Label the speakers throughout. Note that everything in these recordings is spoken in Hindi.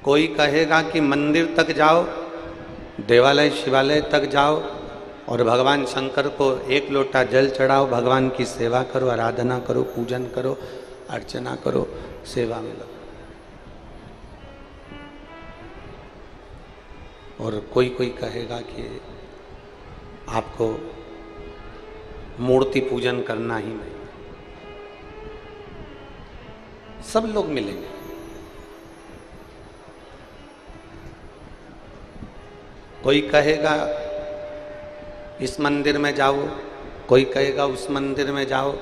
Speaker 1: कोई कहेगा कि मंदिर तक जाओ, देवालय शिवालय तक जाओ और भगवान शंकर को एक लोटा जल चढ़ाओ, भगवान की सेवा करो, आराधना करो, पूजन करो, अर्चना करो, सेवा में लगो। और कोई कोई कहेगा कि आपको मूर्ति पूजन करना ही नहीं। सब लोग मिलेंगे। कोई कहेगा इस मंदिर में जाओ, कोई कहेगा उस मंदिर में जाओ,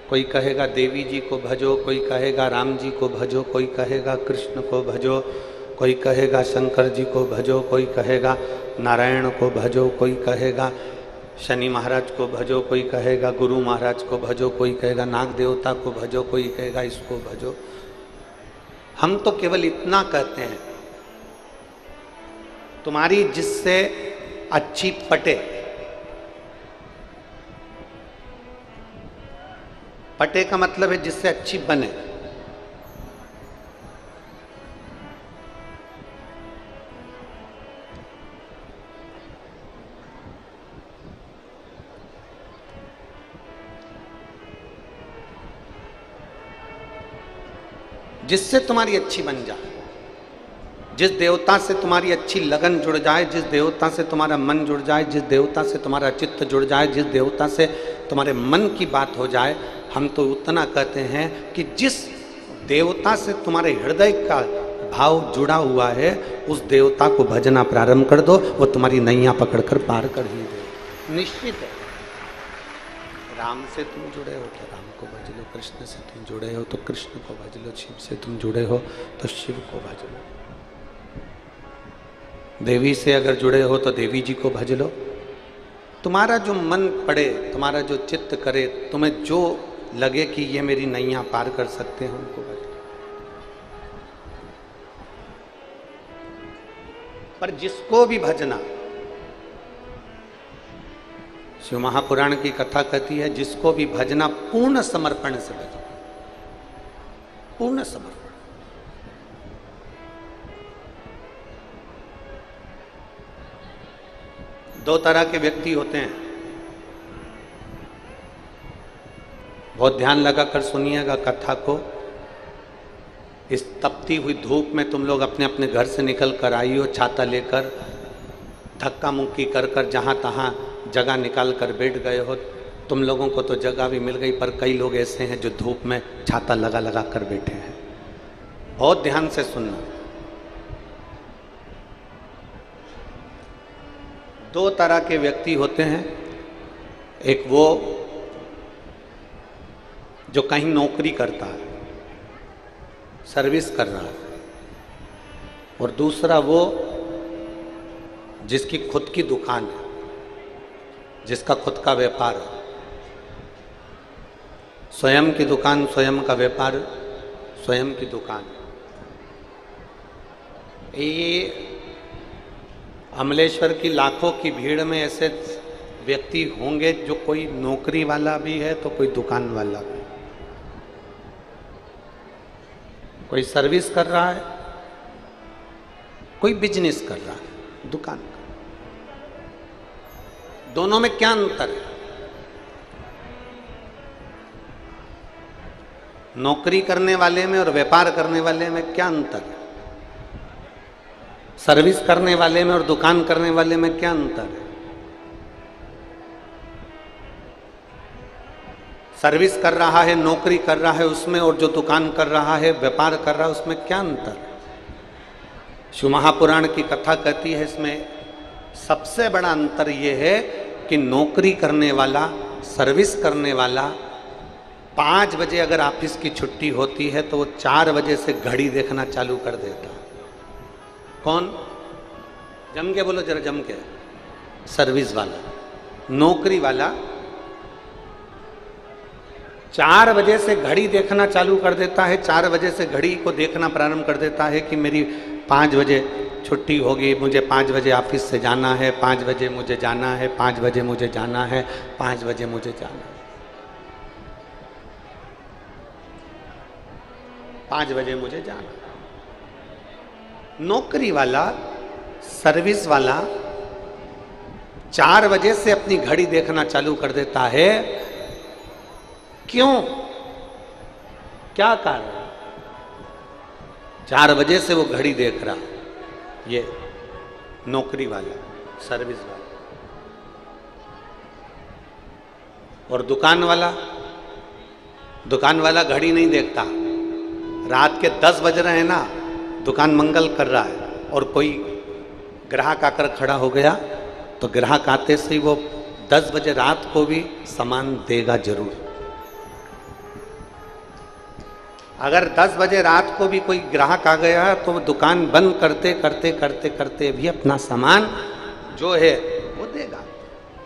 Speaker 1: कोई कहेगा देवी जी को भजो, कोई कहेगा राम जी को भजो, कोई कहेगा कृष्ण को भजो, कोई कहेगा शंकर जी को भजो, कोई कहेगा नारायण को भजो, कोई कहेगा शनि महाराज को भजो, कोई कहेगा गुरु महाराज को भजो, कोई कहेगा नाग देवता को भजो, कोई कहेगा इसको भजो। हम तो केवल इतना कहते हैं, तुम्हारी जिससे अच्छी पटे, पटे का मतलब है जिससे अच्छी बने। जिससे तुम्हारी अच्छी बन जाए, जिस देवता से तुम्हारी अच्छी लगन जुड़ जाए, जिस देवता से तुम्हारा मन जुड़ जाए, जिस देवता से तुम्हारा चित्त जुड़ जाए, जिस देवता से तुम्हारे मन की बात हो जाए, हम तो उतना कहते हैं कि जिस देवता से तुम्हारे हृदय का भाव जुड़ा हुआ है, उस देवता को भजना प्रारंभ कर दो, वो तुम्हारी नैया पकड़कर पार कर ही दे, निश्चित है। राम से तुम जुड़े हो तो राम को भज लो, कृष्ण से तुम जुड़े हो तो कृष्ण को भज लो, शिव से तुम जुड़े हो तो शिव को भज लो, देवी से अगर जुड़े हो तो देवी जी को भज लो। तुम्हारा जो मन पड़े, तुम्हारा जो चित्त करे, तुम्हें जो लगे कि ये मेरी नैया पार कर सकते हैं, उनको भज लो। पर जिसको भी भजना, शिव महापुराण की कथा कहती है, जिसको भी भजना पूर्ण समर्पण से भजो, पूर्ण समर्पण। दो तरह के व्यक्ति होते हैं, बहुत ध्यान लगाकर सुनिएगा कथा को। इस तपती हुई धूप में तुम लोग अपने अपने घर से निकल कर आई हो, छाता लेकर, धक्का मुक्की कर कर जहाँ तहाँ जगह निकाल कर बैठ गए हो। तुम लोगों को तो जगह भी मिल गई, पर कई लोग ऐसे हैं जो धूप में छाता लगा लगा कर बैठे हैं। बहुत ध्यान से सुनना। दो तरह के व्यक्ति होते हैं, एक वो जो कहीं नौकरी करता है, सर्विस कर रहा है, और दूसरा वो जिसकी खुद की दुकान है, जिसका खुद का व्यापार है, स्वयं की दुकान, स्वयं का व्यापार, स्वयं की दुकान। ये अमलेश्वर की लाखों की भीड़ में ऐसे व्यक्ति होंगे जो कोई नौकरी वाला भी है तो कोई दुकान वाला भी, कोई सर्विस कर रहा है, कोई बिजनेस कर रहा है, दुकान का। दोनों में क्या अंतर है? नौकरी करने वाले में और व्यापार करने वाले में क्या अंतर है? सर्विस करने वाले में और दुकान करने वाले में क्या अंतर है? सर्विस कर रहा है, नौकरी कर रहा है उसमें, और जो दुकान कर रहा है, व्यापार कर रहा है, उसमें क्या अंतर है? शिव महापुराण की कथा कहती है इसमें सबसे बड़ा अंतर यह है कि नौकरी करने वाला, सर्विस करने वाला 5 बजे अगर ऑफिस की छुट्टी होती है तो वो 4 बजे से घड़ी देखना चालू कर देता है। कौन? जम के बोलो जरा, जम के। सर्विस वाला। नौकरी वाला 4 बजे से घड़ी देखना चालू कर देता है, 4 बजे से घड़ी को देखना प्रारंभ कर देता है कि मेरी 5 बजे छुट्टी होगी, मुझे 5 बजे ऑफिस से जाना है, 5 बजे मुझे जाना है, 5 बजे मुझे जाना है, 5 बजे मुझे जाना है, 5 बजे मुझे जाना है। नौकरी वाला, सर्विस वाला 4 बजे से अपनी घड़ी देखना चालू कर देता है। क्यों? क्या कारण? 4 बजे से वो घड़ी देख रहा, ये नौकरी वाला, सर्विस वाला। और दुकान वाला घड़ी नहीं देखता। रात के 10 बज रहे हैं ना, दुकान मंगल कर रहा है और कोई ग्राहक आकर खड़ा हो गया तो ग्राहक आते से ही वो 10 बजे रात को भी सामान देगा जरूर। अगर 10 बजे रात को भी कोई ग्राहक आ गया तो वो दुकान बंद करते करते करते करते भी अपना सामान जो है वो देगा।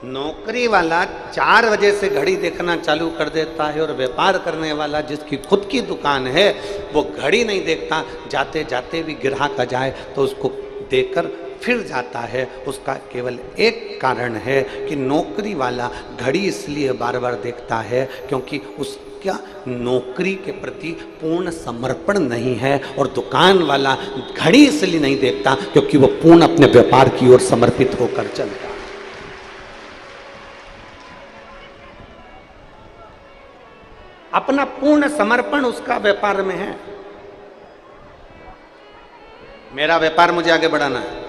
Speaker 1: नौकरी वाला 4 बजे से घड़ी देखना चालू कर देता है और व्यापार करने वाला जिसकी खुद की दुकान है वो घड़ी नहीं देखता, जाते जाते भी ग्राहक आ जाए तो उसको देकर फिर जाता है। उसका केवल एक कारण है कि नौकरी वाला घड़ी इसलिए बार बार देखता है क्योंकि उसका नौकरी के प्रति पूर्ण समर्पण नहीं है, और दुकान वाला घड़ी इसलिए नहीं देखता क्योंकि वो पूर्ण अपने व्यापार की ओर समर्पित होकर चलता है। अपना पूर्ण समर्पण उसका व्यापार में है। मेरा व्यापार मुझे आगे बढ़ाना है,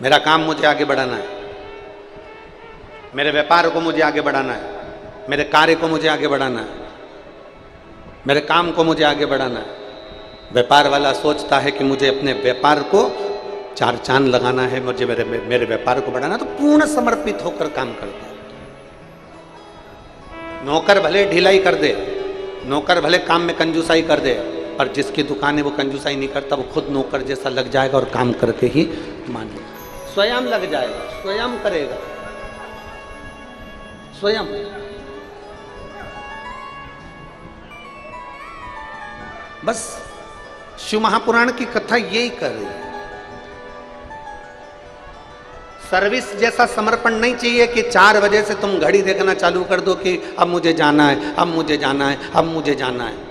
Speaker 1: मेरा काम मुझे आगे बढ़ाना है, मेरे व्यापार को मुझे आगे बढ़ाना है, मेरे कार्य को मुझे आगे बढ़ाना है, मेरे काम को मुझे आगे बढ़ाना है। व्यापार वाला सोचता है कि मुझे अपने व्यापार को 4 चांद लगाना है, मुझे मेरे व्यापार को बढ़ाना, तो पूर्ण समर्पित होकर काम करता है। नौकर भले ढिलाई कर दे, नौकर भले काम में कंजूसाई कर दे, पर जिसकी दुकान है वो कंजूसाई नहीं करता, वो खुद नौकर जैसा लग जाएगा और काम करके ही मान लेगा। स्वयं लग जाएगा, स्वयं करेगा, स्वयं। बस शिव महापुराण की कथा यही कर रही है। सर्विस जैसा समर्पण नहीं चाहिए कि 4 बजे से तुम घड़ी देखना चालू कर दो कि अब मुझे जाना है, अब मुझे जाना है, अब मुझे जाना है।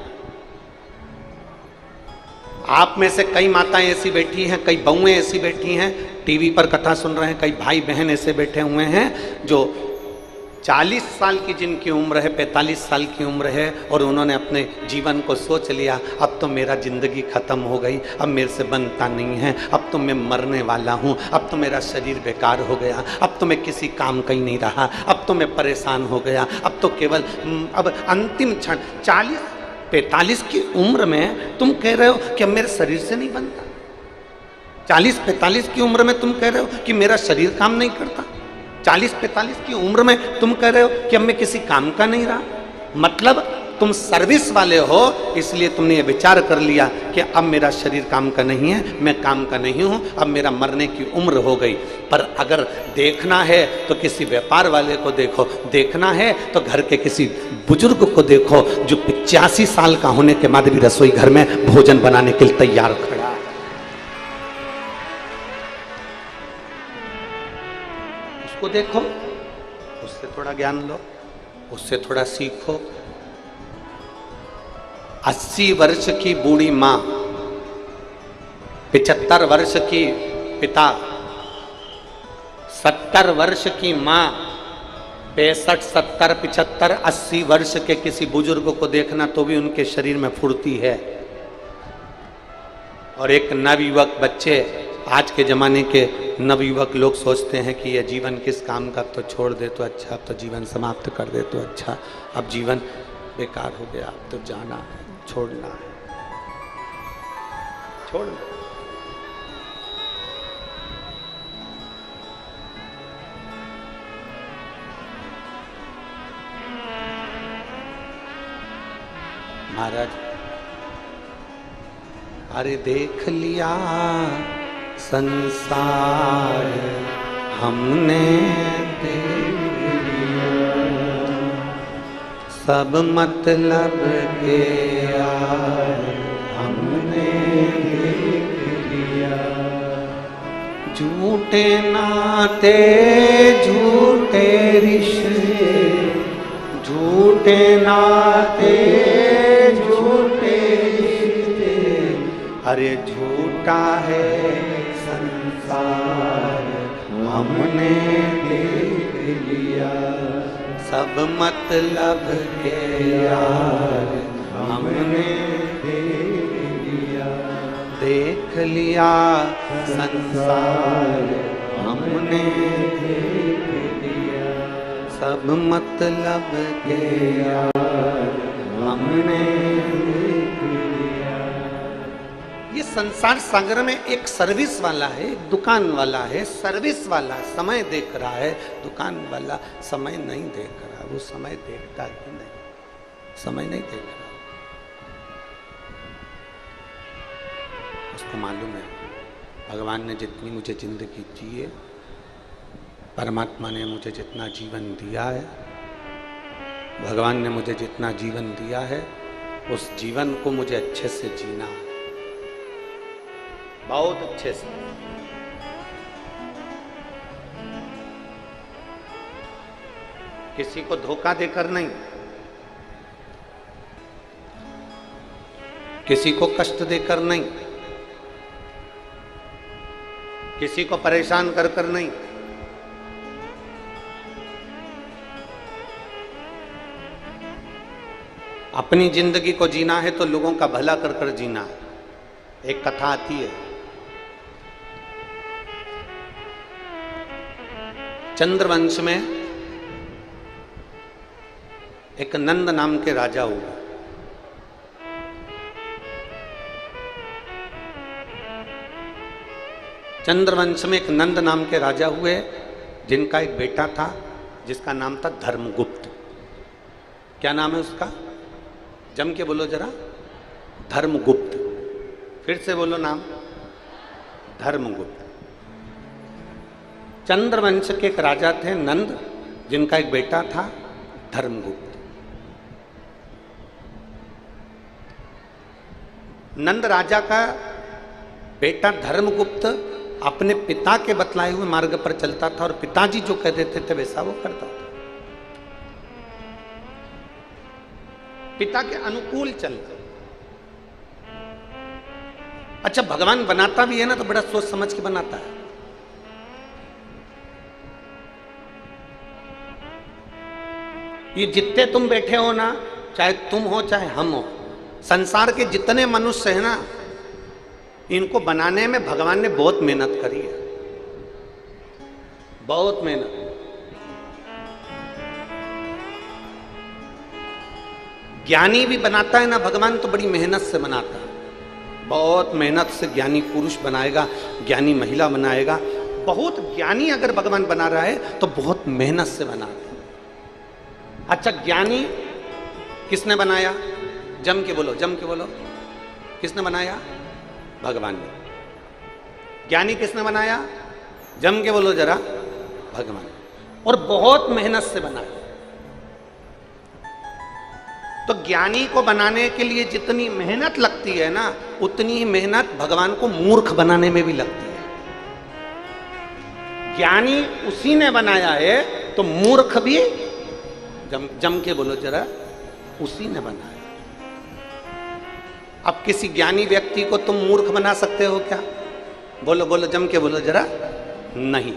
Speaker 1: आप में से कई माताएं ऐसी बैठी हैं, कई बहुएं ऐसी बैठी हैं, टीवी पर कथा सुन रहे हैं, कई भाई बहन ऐसे बैठे हुए हैं जो 40 साल की जिनकी उम्र है, 45 साल की उम्र है, और उन्होंने अपने जीवन को सोच लिया अब तो मेरा जिंदगी खत्म हो गई, अब मेरे से बनता नहीं है, अब तो मैं मरने वाला हूँ, अब तो मेरा शरीर बेकार हो गया, अब तो मैं किसी काम का ही नहीं रहा, अब तो मैं परेशान हो गया, अब तो केवल अब अंतिम क्षण 40-45 की उम्र में तुम कह रहे हो कि अब मेरे शरीर से नहीं बनता। 40-45 की उम्र में तुम कह रहे हो कि मेरा शरीर काम नहीं करता। 40-45 की उम्र में तुम कह रहे हो कि अब मैं किसी काम का नहीं रहा। मतलब तुम सर्विस वाले हो, इसलिए तुमने ये विचार कर लिया कि अब मेरा शरीर काम का नहीं है, मैं काम का नहीं हूं, अब मेरा मरने की उम्र हो गई। पर अगर देखना है तो किसी व्यापार वाले को देखो, देखना है तो घर के किसी बुजुर्ग को देखो जो 85 साल का होने के बाद भी रसोई घर में भोजन बनाने के लिए तैयार खड़ा है। उसको देखो, उससे थोड़ा ज्ञान लो, उससे थोड़ा सीखो। 80 वर्ष की बूढ़ी माँ, 75 वर्ष की पिता, 70 वर्ष की माँ, 65, 70, 75, 80 वर्ष के किसी बुजुर्ग को देखना तो भी उनके शरीर में फुर्ती है। और एक नवयुवक बच्चे, आज के ज़माने के नवयुवक लोग सोचते हैं कि यह जीवन किस काम का, तो छोड़ दे तो अच्छा, अब तो जीवन समाप्त कर दे तो अच्छा, अब जीवन बेकार हो गया, अब तो जाना है, छोड़ना है, छोड़ दो। महाराज, अरे देख लिया संसार हमने, देख लिया सब मतलब के यार हमने, देख लिया झूठे नाते झूठे रिश्ते, झूठे नाते झूठे रिश्ते, अरे झूठा है संसार हमने देख लिया, सब मतलब के यार हमने देख लिया, संसार हमने देख लिया, सब मतलब के यार हमने देख लिया। ये संसार सागर में एक सर्विस वाला है, एक दुकान वाला है, सर्विस वाला समय देख रहा है, दुकान वाला समय नहीं देख रहा। वो समय देखता ही नहीं, समय नहीं देख रहा। उसको मालूम है भगवान ने जितनी मुझे जिंदगी दी है, परमात्मा ने मुझे जितना जीवन दिया है, भगवान ने मुझे जितना जीवन दिया है, उस जीवन को मुझे अच्छे से जीना है, बहुत अच्छे से। किसी को धोखा देकर नहीं, किसी को कष्ट देकर नहीं, किसी को परेशान कर कर नहीं, अपनी जिंदगी को जीना है तो लोगों का भला कर कर जीना है। एक कथा आती है, चंद्रवंश में एक नंद नाम के राजा हुए। चंद्रवंश में एक नंद नाम के राजा हुए, जिनका एक बेटा था जिसका नाम था धर्मगुप्त। क्या नाम है उसका? जम के बोलो जरा, धर्मगुप्त। फिर से बोलो नाम, धर्मगुप्त। चंद्रवंश के एक राजा थे नंद, जिनका एक बेटा था धर्मगुप्त। नंद राजा का बेटा धर्मगुप्त अपने पिता के बतलाए हुए मार्ग पर चलता था और पिताजी जो कह देते थे वैसा वो करता था, पिता के अनुकूल चलता। अच्छा, भगवान बनाता भी है ना तो बड़ा सोच समझ के बनाता है। ये जितने तुम बैठे हो ना, चाहे तुम हो चाहे हम हो, संसार के जितने मनुष्य हैं ना, इनको बनाने में भगवान ने बहुत मेहनत करी है, बहुत मेहनत। ज्ञानी भी बनाता है ना भगवान तो बड़ी मेहनत से बनाता है, बहुत मेहनत से ज्ञानी पुरुष बनाएगा, ज्ञानी महिला बनाएगा। बहुत ज्ञानी अगर भगवान बना रहा है तो बहुत मेहनत से बनाता है। अच्छा, ज्ञानी किसने बनाया? जम के बोलो, जम के बोलो, किसने बनाया? भगवान ने। ज्ञानी किसने बनाया? जम के बोलो जरा, भगवान। और बहुत मेहनत से बनाया। तो ज्ञानी को बनाने के लिए जितनी मेहनत लगती है ना, उतनी ही मेहनत भगवान को मूर्ख बनाने में भी लगती है। ज्ञानी उसी ने बनाया है तो मूर्ख भी जम के बोलो जरा, उसी ने बनाया। अब किसी ज्ञानी व्यक्ति को तुम मूर्ख बना सकते हो क्या? बोलो बोलो, जम के बोलो जरा, नहीं।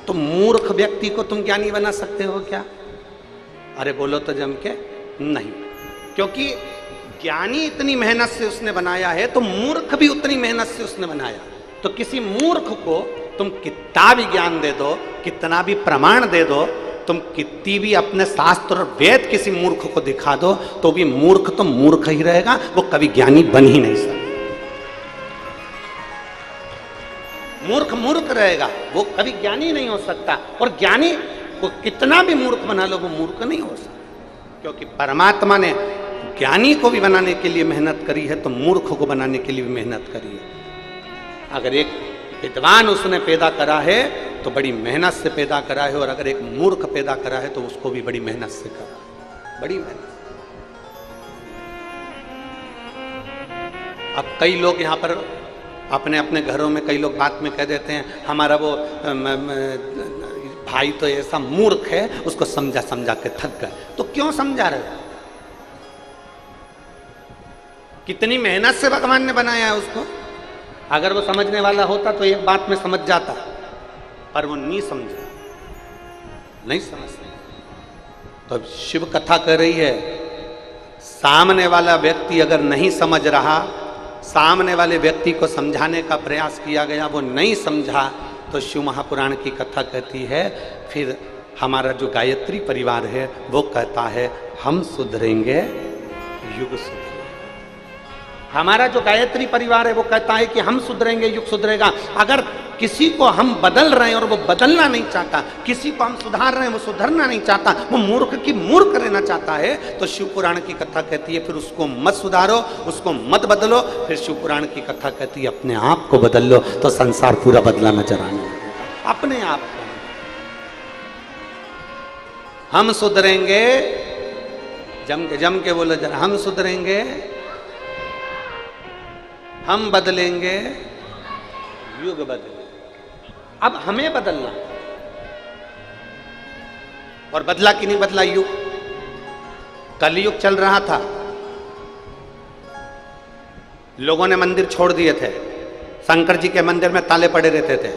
Speaker 1: तो मूर्ख व्यक्ति को तुम ज्ञानी बना सकते हो क्या? अरे बोलो तो जम के, नहीं। क्योंकि ज्ञानी इतनी मेहनत से उसने बनाया है तो मूर्ख भी उतनी मेहनत से उसने बनाया। तो किसी मूर्ख को तुम कितना भी ज्ञान दे दो, कितना भी प्रमाण दे दो, तुम कितनी भी अपने शास्त्र और वेद किसी मूर्ख को दिखा दो, तो भी मूर्ख तो मूर्ख ही रहेगा, वो कभी ज्ञानी बन ही नहीं सकता। मूर्ख मूर्ख रहेगा, वो कभी ज्ञानी नहीं हो सकता। और ज्ञानी को कितना भी मूर्ख बना लो, वो मूर्ख नहीं हो सकता। क्योंकि परमात्मा ने ज्ञानी को भी बनाने के लिए मेहनत करी है तो मूर्ख को बनाने के लिए भी मेहनत करी है। अगर एक विद्वान उसने पैदा करा है तो बड़ी मेहनत से पैदा करा है, और अगर एक मूर्ख पैदा करा है तो उसको भी बड़ी मेहनत से करा, बड़ी मेहनत। अब कई लोग यहाँ पर अपने अपने घरों में कई लोग बात में कह देते हैं, हमारा वो भाई तो ऐसा मूर्ख है, उसको समझा समझा के थक गए। तो क्यों समझा रहे हो? कितनी मेहनत से भगवान ने बनाया है उसको, अगर वो समझने वाला होता तो एक बात में समझ जाता, पर वो नहीं समझा, नहीं समझता। तो अब शिव कथा कर रही है, सामने वाला व्यक्ति अगर नहीं समझ रहा, सामने वाले व्यक्ति को समझाने का प्रयास किया गया, वो नहीं समझा, तो शिव महापुराण की कथा कहती है फिर हमारा जो गायत्री परिवार है वो कहता है हम सुधरेंगे युग सुधरेगा। हमारा जो गायत्री परिवार है वो कहता है कि हम सुधरेंगे युग सुधरेगा। अगर किसी को हम बदल रहे हैं और वो बदलना नहीं चाहता, किसी को हम सुधार रहे हैं वो सुधरना नहीं चाहता, वो मूर्ख की मूर्ख रहना चाहता है, तो शिव पुराण की कथा कहती है फिर उसको मत सुधारो, उसको मत बदलो। फिर शिव पुराण की कथा कहती है अपने आप को बदल लो, तो संसार पूरा बदला नजर आने लगेगा। अपने आप को हम सुधरेंगे, जम के बोलो जरा, हम सुधरेंगे, हम बदलेंगे, युग बदलेंगे। अब हमें बदलना, और बदला कि नहीं बदला युग? कलयुग चल रहा था, लोगों ने मंदिर छोड़ दिए थे, शंकर जी के मंदिर में ताले पड़े रहते थे,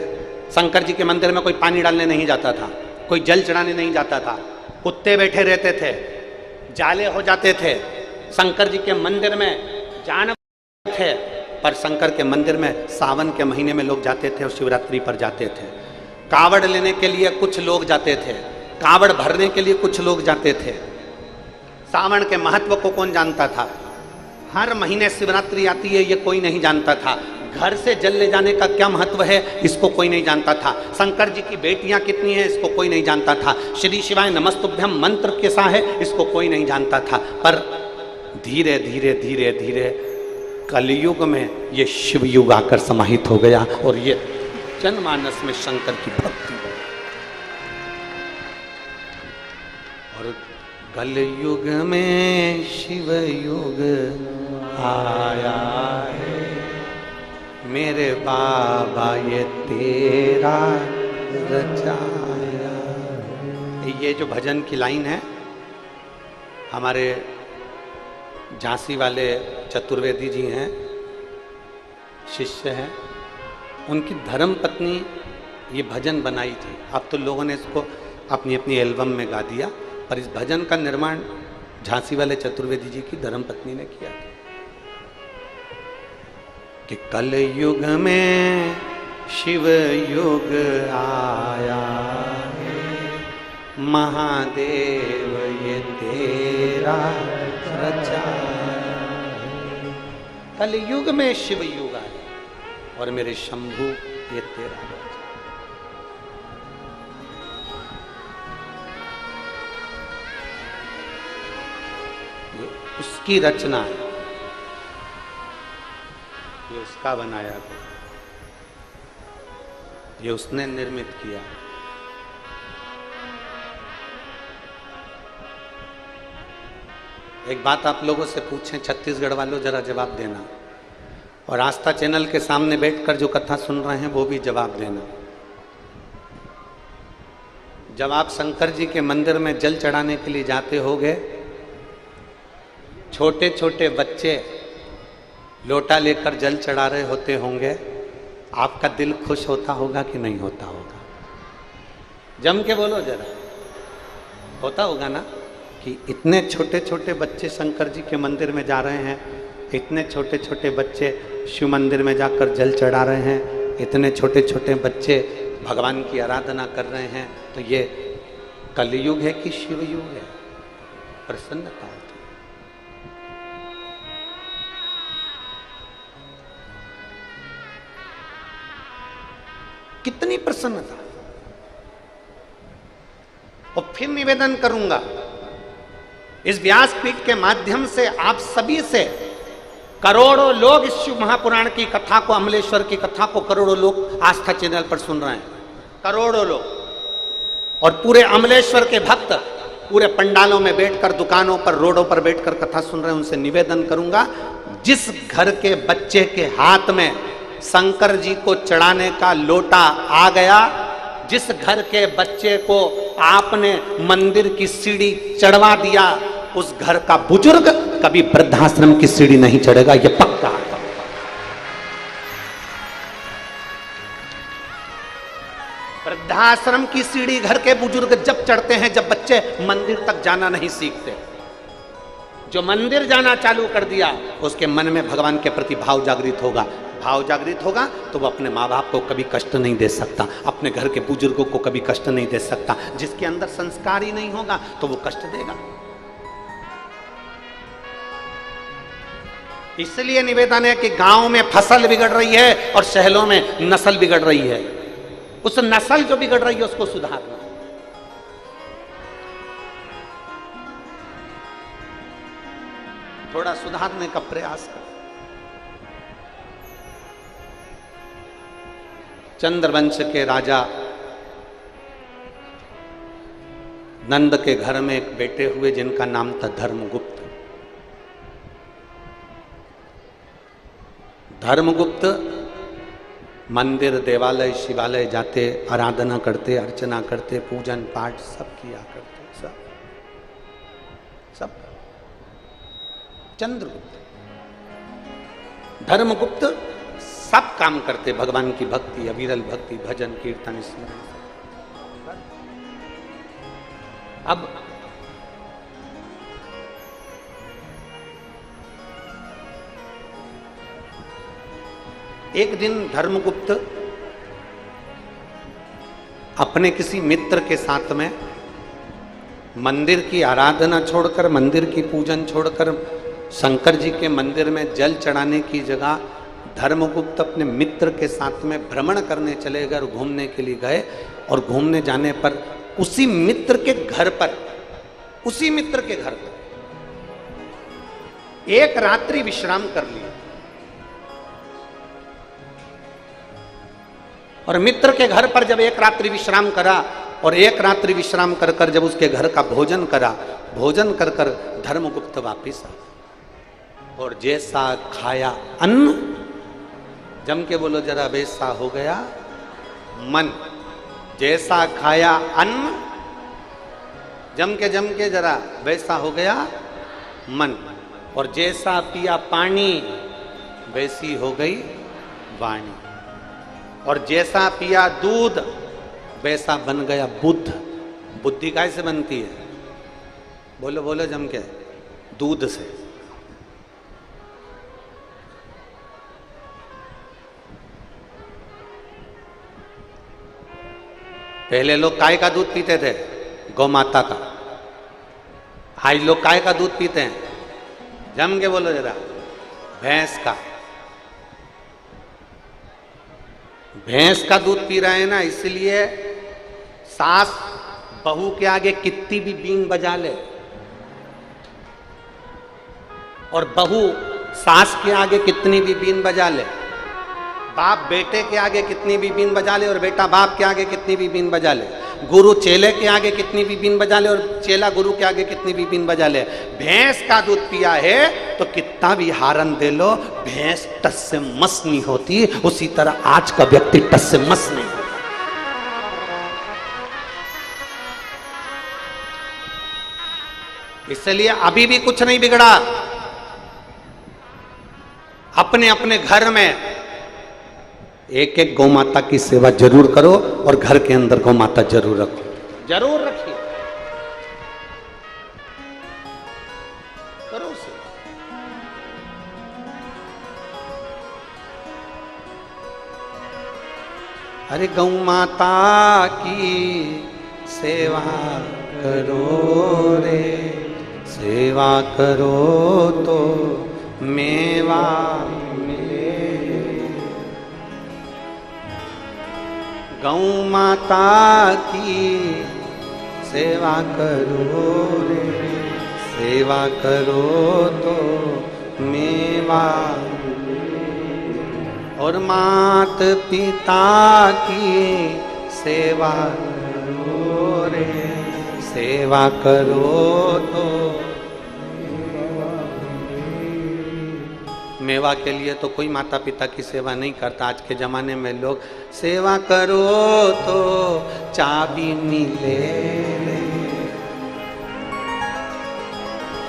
Speaker 1: शंकर जी के मंदिर में कोई पानी डालने नहीं जाता था, कोई जल चढ़ाने नहीं जाता था, कुत्ते बैठे रहते थे, जाले हो जाते थे, शंकर जी के मंदिर में जानवर थे। पर शंकर के मंदिर में सावन के महीने में लोग जाते थे और शिवरात्रि पर जाते थे। कावड़ लेने के लिए कुछ लोग जाते थे, कावड़ भरने के लिए कुछ लोग जाते थे। सावन के महत्व को कौन जानता था? हर महीने शिवरात्रि आती है ये कोई नहीं जानता था। घर से जल ले जाने का क्या महत्व है इसको कोई नहीं जानता था। शंकर जी की बेटियां कितनी हैं इसको कोई नहीं जानता था। श्री शिवाय नमस्तुभ्यम मंत्र कैसा है इसको कोई नहीं जानता था। पर धीरे धीरे धीरे धीरे कलयुग में ये शिव युग आकर समाहित हो गया और ये जनमानस में शंकर की भक्ति हो। और कलयुग में शिव युग आया है, मेरे बाबा ये तेरा रचाया। ये जो भजन की लाइन है हमारे झांसी वाले चतुर्वेदी जी हैं, शिष्य हैं, उनकी धर्म पत्नी ये भजन बनाई थी। अब तो लोगों ने इसको अपनी अपनी एल्बम में गा दिया, पर इस भजन का निर्माण झांसी वाले चतुर्वेदी जी की धर्म पत्नी ने किया था। कि कलयुग में शिव युग आया है, महादेव ये तेरा रचाया। कलयुग में शिव युग आया और मेरे शंभू ये तेरा रचा। ये उसकी रचना है, ये उसका बनाया गया, ये उसने निर्मित किया। एक बात आप लोगों से पूछें, छत्तीसगढ़ वालों जरा जवाब देना, और आस्था चैनल के सामने बैठकर जो कथा सुन रहे हैं वो भी जवाब देना। जब आप शंकर जी के मंदिर में जल चढ़ाने के लिए जाते होगे, छोटे छोटे बच्चे लोटा लेकर जल चढ़ा रहे होते होंगे, आपका दिल खुश होता होगा कि नहीं होता होगा? जम के बोलो जरा, होता होगा ना कि इतने छोटे छोटे बच्चे शंकर जी के मंदिर में जा रहे हैं, इतने छोटे छोटे बच्चे शिव मंदिर में जाकर जल चढ़ा रहे हैं, इतने छोटे छोटे बच्चे भगवान की आराधना कर रहे हैं। तो ये कलयुग है कि शिव युग है? प्रसन्नता होती है। कितनी प्रसन्नता। और फिर निवेदन करूंगा इस व्यासपीठ के माध्यम से आप सभी से, करोड़ों लोग इस शिव महापुराण की कथा को, अमलेश्वर की कथा को करोड़ों लोग आस्था चैनल पर सुन रहे हैं, करोड़ों लोग, और पूरे अमलेश्वर के भक्त पूरे पंडालों में बैठकर, दुकानों पर, रोडों पर बैठकर कथा सुन रहे हैं। उनसे निवेदन करूंगा, जिस घर के बच्चे के हाथ में शंकर जी को चढ़ाने का लोटा आ गया, जिस घर के बच्चे को आपने मंदिर की सीढ़ी चढ़वा दिया, उस घर का बुजुर्ग कभी वृद्धाश्रम की सीढ़ी नहीं चढ़ेगा, ये पक्का। वृद्धाश्रम की सीढ़ी घर के बुजुर्ग जब चढ़ते हैं जब बच्चे मंदिर तक जाना नहीं सीखते। जो मंदिर जाना चालू कर दिया उसके मन में भगवान के प्रति भाव जागृत होगा। भाव जागृत होगा तो वो अपने माँ बाप को कभी कष्ट नहीं दे सकता, अपने घर के बुजुर्गों को कभी कष्ट नहीं दे सकता। जिसके अंदर संस्कार ही नहीं होगा तो वो कष्ट देगा। इसलिए निवेदन है कि गांव में फसल बिगड़ रही है और शहरों में नस्ल बिगड़ रही है। उस नस्ल जो बिगड़ रही है उसको सुधारना। थोड़ा सुधारने का प्रयास कर। चंद्रवंश के राजा नंद के घर में एक बेटे हुए जिनका नाम था धर्मगुप्त। धर्मगुप्त मंदिर देवालय शिवालय जाते, आराधना करते, अर्चना करते, पूजन पाठ सब किया करते, सब। चंद्रगुप्त धर्मगुप्त सब काम करते, भगवान की भक्ति, अविरल भक्ति, भजन कीर्तन स्मरण। अब एक दिन धर्मगुप्त अपने किसी मित्र के साथ में मंदिर की आराधना छोड़कर, मंदिर की पूजन छोड़कर, शंकर जी के मंदिर में जल चढ़ाने की जगह धर्मगुप्त अपने मित्र के साथ में भ्रमण करने चले गए और घूमने के लिए गए। और घूमने जाने पर उसी मित्र के घर पर, उसी मित्र के घर पर एक रात्रि विश्राम कर लिया। और मित्र के घर पर जब एक रात्रि विश्राम करा और एक रात्रि विश्राम कर कर जब उसके घर का भोजन करा, भोजन कर कर धर्मगुप्त वापिस आया और जैसा खाया अन्न, जम के बोलो जरा, वैसा हो गया मन। जैसा खाया अन्न, जम के जरा, वैसा हो गया मन। और जैसा पिया पानी, वैसी हो गई वाणी। और जैसा पिया दूध, वैसा बन गया बुद्ध। बुद्धि कैसे बनती है? बोलो बोलो जम के, दूध से। पहले लोग गाय का दूध पीते थे, गौ माता का। आज लोग गाय का दूध पीते हैं, जम के बोलो जरा, भैंस का। भैंस का दूध पी रहे हैं ना, इसलिए सास बहू के आगे कितनी भी बीन बजा ले और बहू सास के आगे कितनी भी बीन बजा ले, बाप बेटे के आगे कितनी भी बीन बजा ले और बेटा बाप के आगे कितनी भी बीन बजा ले, गुरु चेले के आगे कितनी भी बीन बजा ले और चेला गुरु के आगे कितनी भी बीन बजा ले। भैंस का दूध पिया है तो कितना भी हारन दे लो, भैंस टस से मस नहीं होती। उसी तरह आज का व्यक्ति टस से मस नहीं होता। इसलिए अभी भी कुछ नहीं बिगड़ा। अपने अपने घर में एक एक गौ माता की सेवा जरूर करो और घर के अंदर गौ माता जरूर रखो, जरूर रखिए, करो उसे। अरे गौ माता की सेवा करो रे, सेवा करो तो मेवा मिले। गौ माता की सेवा करो रे, सेवा करो तो मेवा मिले। और मात पिता की सेवा करो रे, सेवा करो तो मेवा के लिए तो कोई माता पिता की सेवा नहीं करता। आज के जमाने में लोग सेवा करो तो चाबी मिले,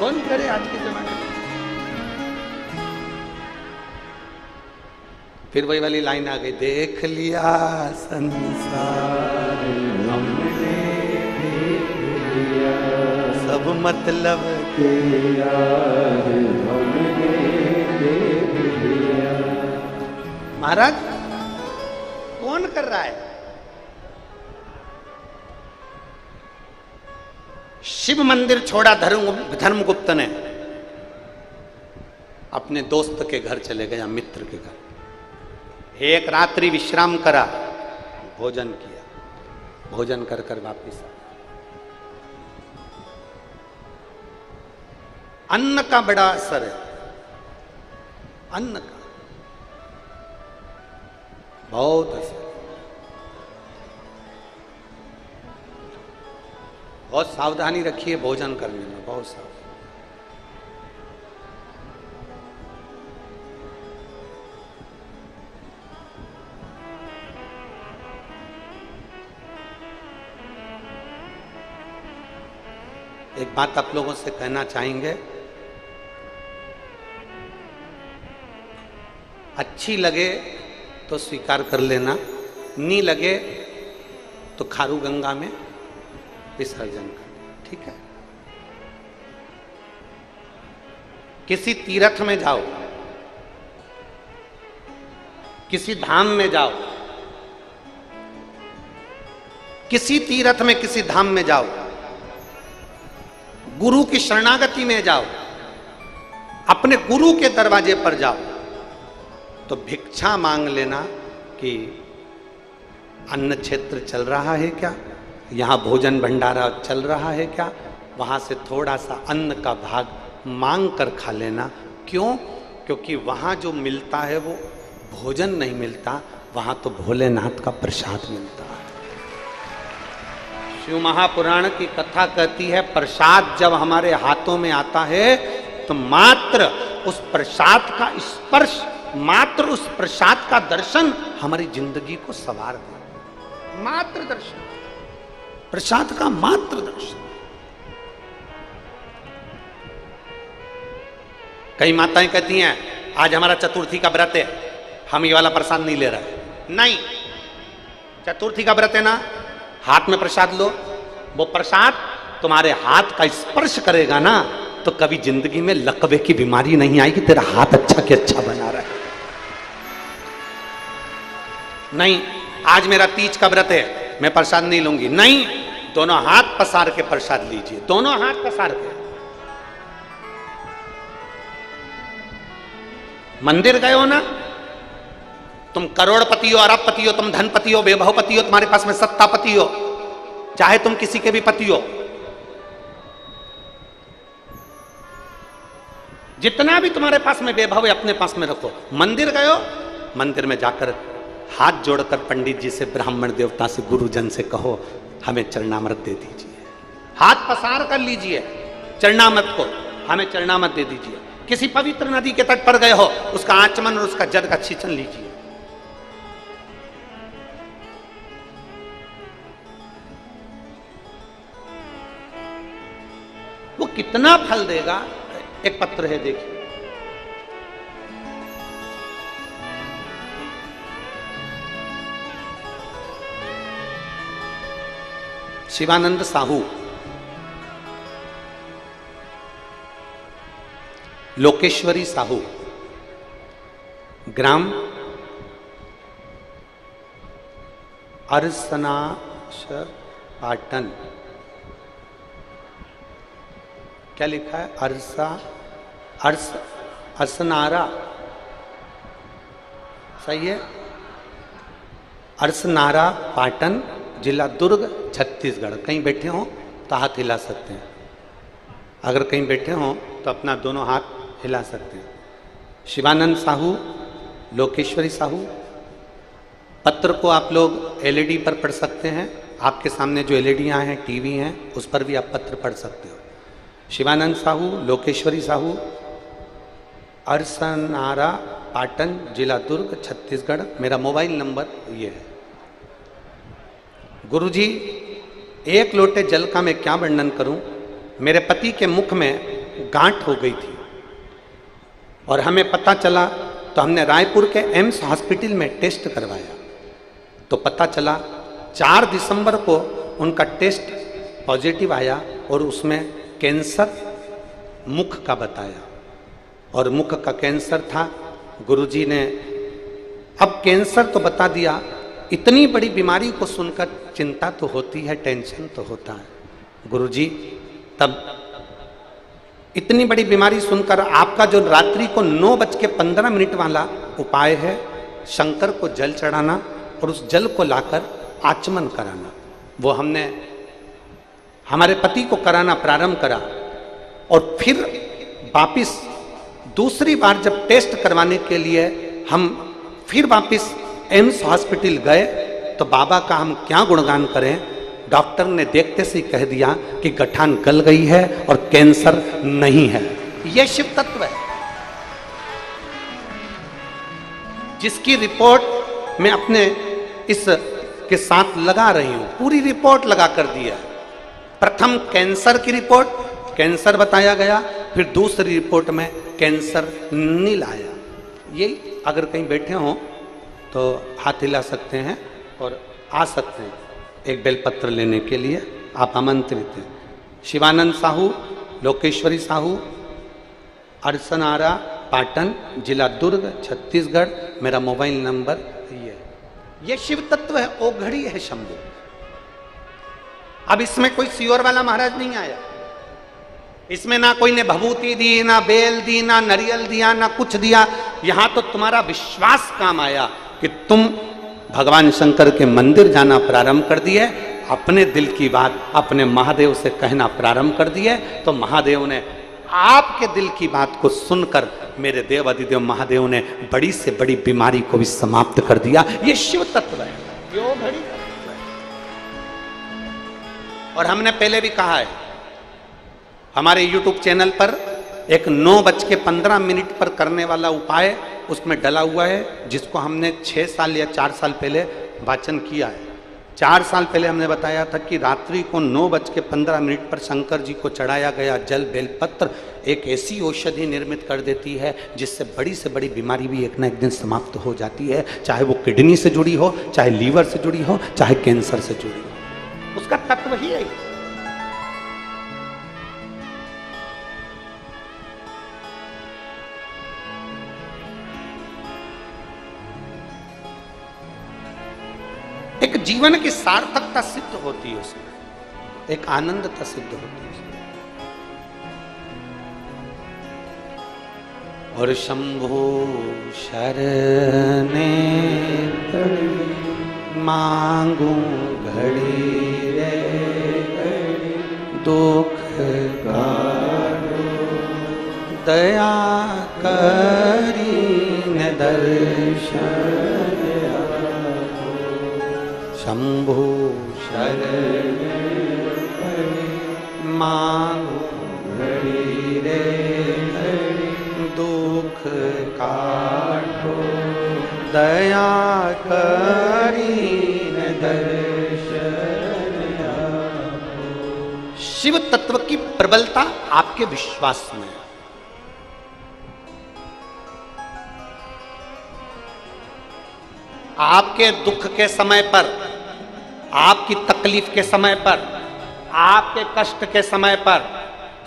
Speaker 1: कौन करे आज के जमाने में? फिर वही वाली लाइन आ गई, देख लिया संसार हमने देख लिया, सब मतलब के यार हमने देख लिया। महाराज कौन कर रहा है? शिव मंदिर छोड़ा धर्मगुप्त ने, अपने दोस्त के घर चले गया, मित्र के घर। एक रात्रि विश्राम करा, भोजन किया, भोजन कर कर वापिस आया। अन्न का बड़ा असर है, अन्न का बहुत असर, बहुत सावधानी रखिए भोजन करने में, बहुत सावधानी। एक बात आप लोगों से कहना चाहेंगे, अच्छी लगे तो स्वीकार कर लेना, नहीं लगे तो खारू गंगा में विसर्जन कर, ठीक है? किसी तीर्थ में जाओ, किसी धाम में जाओ, किसी तीर्थ में किसी धाम में जाओ, गुरु की शरणागति में जाओ, अपने गुरु के दरवाजे पर जाओ, तो भिक्षा मांग लेना कि अन्न क्षेत्र चल रहा है क्या, यहाँ भोजन भंडारा चल रहा है क्या, वहाँ से थोड़ा सा अन्न का भाग मांग कर खा लेना। क्यों? क्योंकि वहाँ जो मिलता है वो भोजन नहीं मिलता, वहाँ तो भोलेनाथ का प्रसाद मिलता है। शिव महापुराण की कथा कहती है, प्रसाद जब हमारे हाथों में आता है तो मात्र उस प्रसाद का स्पर्श, मात्र उस प्रसाद का दर्शन हमारी जिंदगी को संवार दे। मात्र दर्शन, प्रसाद का मात्र दर्शन। कई माताएं कहती हैं, आज हमारा चतुर्थी का व्रत है, हम ये वाला प्रसाद नहीं ले रहे। नहीं, चतुर्थी का व्रत है ना, हाथ में प्रसाद लो, वो प्रसाद तुम्हारे हाथ का स्पर्श करेगा ना, तो कभी जिंदगी में लकवे की बीमारी नहीं आएगी, तेरा हाथ अच्छा के अच्छा बना रहा है। नहीं, आज मेरा तीज का व्रत है, मैं प्रसाद नहीं लूंगी। नहीं, दोनों हाथ पसार के प्रसाद लीजिए, दोनों हाथ पसार के। मंदिर गए हो ना, तुम करोड़पति हो, अरबपति हो, तुम धनपति हो, वैभवपति हो, तुम्हारे पास में सत्तापति हो, चाहे तुम किसी के भी पति हो, जितना भी तुम्हारे पास में वैभव है अपने पास में रखो। मंदिर गए हो, मंदिर में जाकर हाथ जोड़कर पंडित जी से, ब्राह्मण देवता से, गुरुजन से कहो हमें चरणामृत दे दीजिए। हाथ पसार कर लीजिए चरणामृत को, हमें चरणामृत दे दीजिए। किसी पवित्र नदी के तट पर गए हो, उसका आचमन और उसका जल का छींचन लीजिए। वो कितना फल देगा। एक पत्र है, देखिए, शिवानंद साहू, लोकेश्वरी साहू, ग्राम अरसनाश पाटन। क्या लिखा है? अरसनारा, सही है? अरसनारा पाटन, जिला दुर्ग, छत्तीसगढ़। कहीं बैठे हो तो हाथ हिला सकते हैं, अगर कहीं बैठे हो तो अपना दोनों हाथ हिला सकते हैं। शिवानंद साहू, लोकेश्वरी साहू। पत्र को आप लोग एलईडी पर पढ़ सकते हैं, आपके सामने जो एलईडियाँ हैं, टीवी हैं, उस पर भी आप पत्र पढ़ सकते हो। शिवानंद साहू, लोकेश्वरी साहू, अरसनारा पाटन, जिला दुर्ग, छत्तीसगढ़। मेरा मोबाइल नंबर ये है। गुरुजी, एक लोटे जल का मैं क्या वर्णन करूं। मेरे पति के मुख में गांठ हो गई थी और हमें पता चला तो हमने रायपुर के एम्स हॉस्पिटल में टेस्ट करवाया, तो पता चला 4 दिसंबर को उनका टेस्ट पॉजिटिव आया और उसमें कैंसर मुख का बताया, और मुख का कैंसर था। गुरुजी ने अब कैंसर तो बता दिया, इतनी बड़ी बीमारी को सुनकर चिंता तो होती है, टेंशन तो होता है। गुरुजी तब इतनी बड़ी बीमारी सुनकर आपका जो रात्रि को 9:15 वाला उपाय है, शंकर को जल चढ़ाना और उस जल को लाकर आचमन कराना, वो हमने हमारे पति को कराना प्रारंभ करा। और फिर वापिस दूसरी बार जब टेस्ट करवाने के लिए हम फिर वापिस एम्स हॉस्पिटल गए, तो बाबा का हम क्या गुणगान करें। डॉक्टर ने देखते से ही कह दिया कि गठान गल गई है और कैंसर नहीं है। यह शिव तत्व है जिसकी रिपोर्ट मैं अपने इस के साथ लगा रही हूं, पूरी रिपोर्ट लगा कर दिया। प्रथम कैंसर की रिपोर्ट, कैंसर बताया गया, फिर दूसरी रिपोर्ट में कैंसर नील आया। ये अगर कहीं बैठे हों तो हाथ हिला सकते हैं और आ सकते हैं एक बेलपत्र लेने के लिए, आप आमंत्रित हैं। शिवानंद साहू, लोकेश्वरी साहू, अरसनारा, पाटन, जिला दुर्ग, छत्तीसगढ़। मेरा मोबाइल नंबर ये शिव तत्व है, ओघड़ी है शंभू। अब इसमें कोई सियोर वाला महाराज नहीं आया, इसमें ना कोई ने भभूति दी, ना बेल दी, ना नरियल दिया, ना कुछ दिया। यहां तो तुम्हारा विश्वास काम आया कि तुम भगवान शंकर के मंदिर जाना प्रारंभ कर दिए, अपने दिल की बात अपने महादेव से कहना प्रारंभ कर दिए, तो महादेव ने आपके दिल की बात को सुनकर मेरे देव अधिदेव महादेव ने बड़ी से बड़ी बीमारी को भी समाप्त कर दिया। ये शिव तत्व है, यो घड़ी। और हमने पहले भी कहा है, हमारे YouTube चैनल पर एक 9:15 पर करने वाला उपाय उसमें डला हुआ है, जिसको हमने 6 साल या 4 साल पहले वाचन किया है। 4 साल पहले हमने बताया था कि रात्रि को 9:15 पर शंकर जी को चढ़ाया गया जल बेलपत्र एक ऐसी औषधि निर्मित कर देती है जिससे बड़ी से बड़ी बीमारी भी एक ना एक दिन समाप्त हो जाती है, चाहे वो किडनी से जुड़ी हो, चाहे लीवर से जुड़ी हो, चाहे कैंसर से जुड़ी हो। उसका तत्व ही है। एक जीवन की सार्थकता सिद्ध होती है उसमें, एक आनंदता सिद्ध होती है उसमें। और शंभो शरणे मांगू घड़ी रे दुख काटो, दया करीन दर्शन शंभो शरण मांगो घड़ी रे दुख काटो, दया करीन दर्शन आपो। शिव तत्व की प्रबलता आपके विश्वास में। आपके दुख के समय पर, आपकी तकलीफ के समय पर, आपके कष्ट के समय पर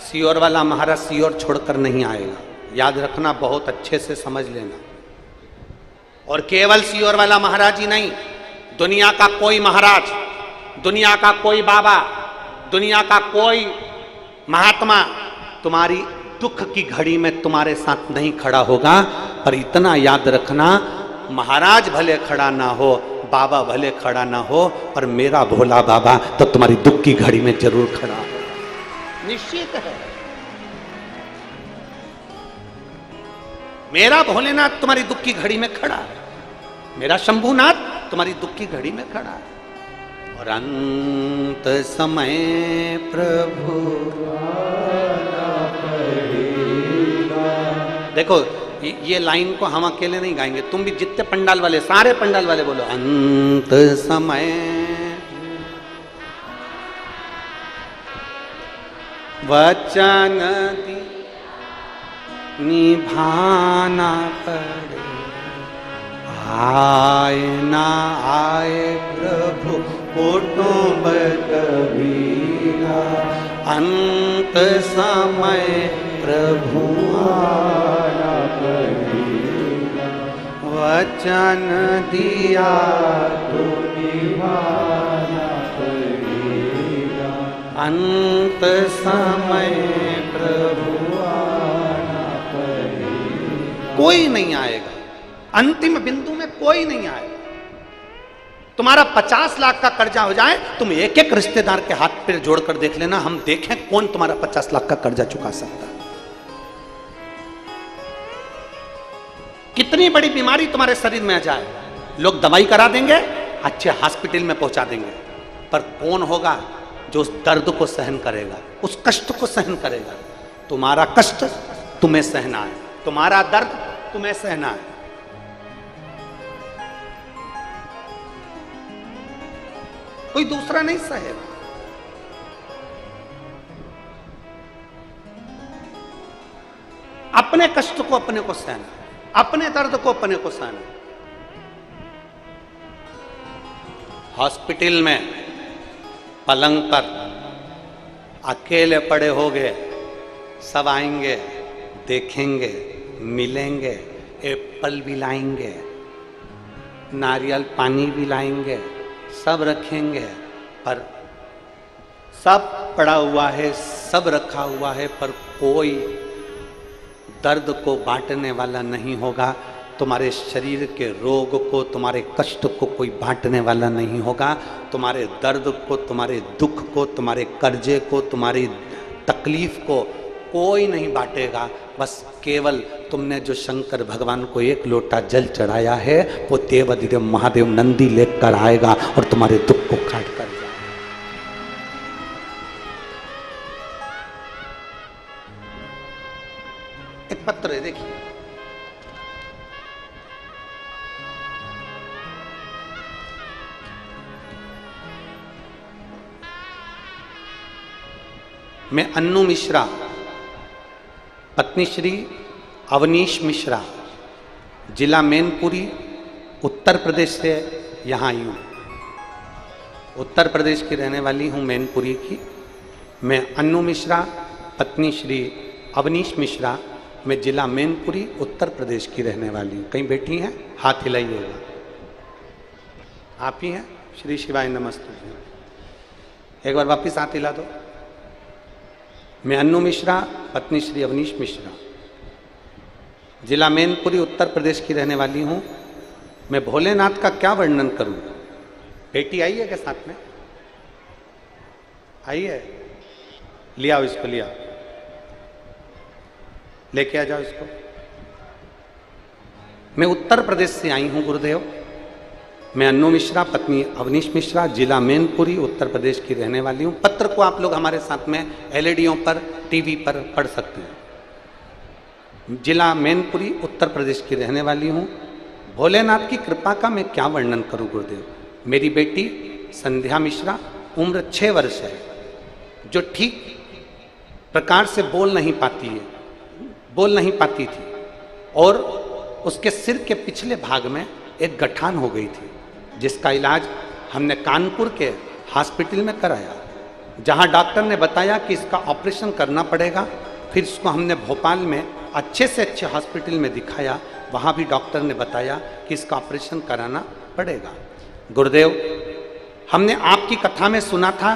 Speaker 1: सियोर वाला महाराज सियोर छोड़कर नहीं आएगा। याद रखना, बहुत अच्छे से समझ लेना। और केवल सियोर वाला महाराज ही नहीं, दुनिया का कोई महाराज, दुनिया का कोई बाबा, दुनिया का कोई महात्मा तुम्हारी दुख की घड़ी में तुम्हारे साथ नहीं खड़ा होगा। पर इतना याद रखना, महाराज भले खड़ा ना हो, बाबा भले खड़ा ना हो, पर मेरा भोला बाबा तो तुम्हारी दुख की घड़ी में जरूर खड़ा है, निश्चित है। मेरा भोलेनाथ तुम्हारी दुख की घड़ी में खड़ा है, मेरा शंभुनाथ तुम्हारी दुख की घड़ी में खड़ा है। और अंत समय प्रभु देखो, ये लाइन को हम अकेले नहीं गाएंगे, तुम भी जितने पंडाल वाले, सारे पंडाल वाले बोलो, अंत समय वचन निभाना पड़े। आए ना आए प्रभु कुटुंब कबीरा, अंत समय प्रभु आना कबीरा, वचन दिया तो निभाना कबीरा, अंत समय प्रभु आना कबीरा। कोई नहीं आएगा, अंतिम बिंदु में कोई नहीं आएगा। तुम्हारा 50 लाख का कर्जा हो जाए, तुम एक एक रिश्तेदार के हाथ पे जोड़कर देख लेना, हम देखें कौन तुम्हारा 50 लाख का कर्जा चुका सकता है। कितनी बड़ी बीमारी तुम्हारे शरीर में आ जाए, लोग दवाई करा देंगे, अच्छे हॉस्पिटल में पहुंचा देंगे, पर कौन होगा जो उस दर्द को सहन करेगा, उस कष्ट को सहन करेगा? तुम्हारा कष्ट तुम्हें सहना है, तुम्हारा दर्द तुम्हें सहना है। कोई दूसरा नहीं सहेगा। अपने कष्ट को अपने को सहना, अपने दर्द को अपने को सहना। हॉस्पिटल में पलंग पर अकेले पड़े हो गए, सब आएंगे, देखेंगे, मिलेंगे, एप्पल भी लाएंगे, नारियल पानी भी लाएंगे, सब रखेंगे, पर सब पड़ा हुआ है, सब रखा हुआ है, पर कोई दर्द को बांटने वाला नहीं होगा। तुम्हारे शरीर के रोग को, तुम्हारे कष्ट को कोई बांटने वाला नहीं होगा। तुम्हारे दर्द को, तुम्हारे दुख को, तुम्हारे कर्जे को, तुम्हारी तकलीफ को कोई नहीं बांटेगा। बस केवल तुमने जो शंकर भगवान को एक लोटा जल चढ़ाया है, वो देवाधिदेव महादेव नंदी लेकर आएगा और तुम्हारे दुख को काट कर जाएगा। एक पत्र है, देखिए, मैं अन्नू मिश्रा, पत्नी श्री अवनीश मिश्रा, जिला मैनपुरी, उत्तर प्रदेश से यहाँ आई हूँ। उत्तर प्रदेश की रहने वाली हूँ, मैनपुरी की। मैं अन्नू मिश्रा, पत्नी श्री अवनीश मिश्रा, मैं जिला मैनपुरी, उत्तर प्रदेश की रहने वाली हूँ। कहीं बैठी हैं? हाथ हिलाइएगा। आप ही हैं? श्री शिवाय नमस्ते। एक बार वापिस हाथ हिला दो। मैं अन्नू मिश्रा, पत्नी श्री अवनीश मिश्रा, जिला मैनपुरी, उत्तर प्रदेश की रहने वाली हूँ। मैं भोलेनाथ का क्या वर्णन करूँ? बेटी आई है क्या साथ में? आई है? ले आओ इसको, ले आओ, लेके आ जाओ इसको। मैं उत्तर प्रदेश से आई हूँ गुरुदेव। मैं अन्नू मिश्रा, पत्नी अवनीश मिश्रा, जिला मैनपुरी, उत्तर प्रदेश की रहने वाली हूँ। पत्र को आप लोग हमारे साथ में एलईडीओं पर, टीवी पर पढ़ सकते हैं। जिला मैनपुरी, उत्तर प्रदेश की रहने वाली हूँ। भोलेनाथ की कृपा का मैं क्या वर्णन करूँ गुरुदेव। मेरी बेटी संध्या मिश्रा, उम्र 6 वर्ष है, जो ठीक प्रकार से बोल नहीं पाती थी, और उसके सिर के पिछले भाग में एक गठान हो गई थी, जिसका इलाज हमने कानपुर के हॉस्पिटल में कराया, जहां डॉक्टर ने बताया कि इसका ऑपरेशन करना पड़ेगा। फिर इसको हमने भोपाल में अच्छे से अच्छे हॉस्पिटल में दिखाया, वहां भी डॉक्टर ने बताया कि इसका ऑपरेशन कराना पड़ेगा। गुरुदेव, हमने आपकी कथा में सुना था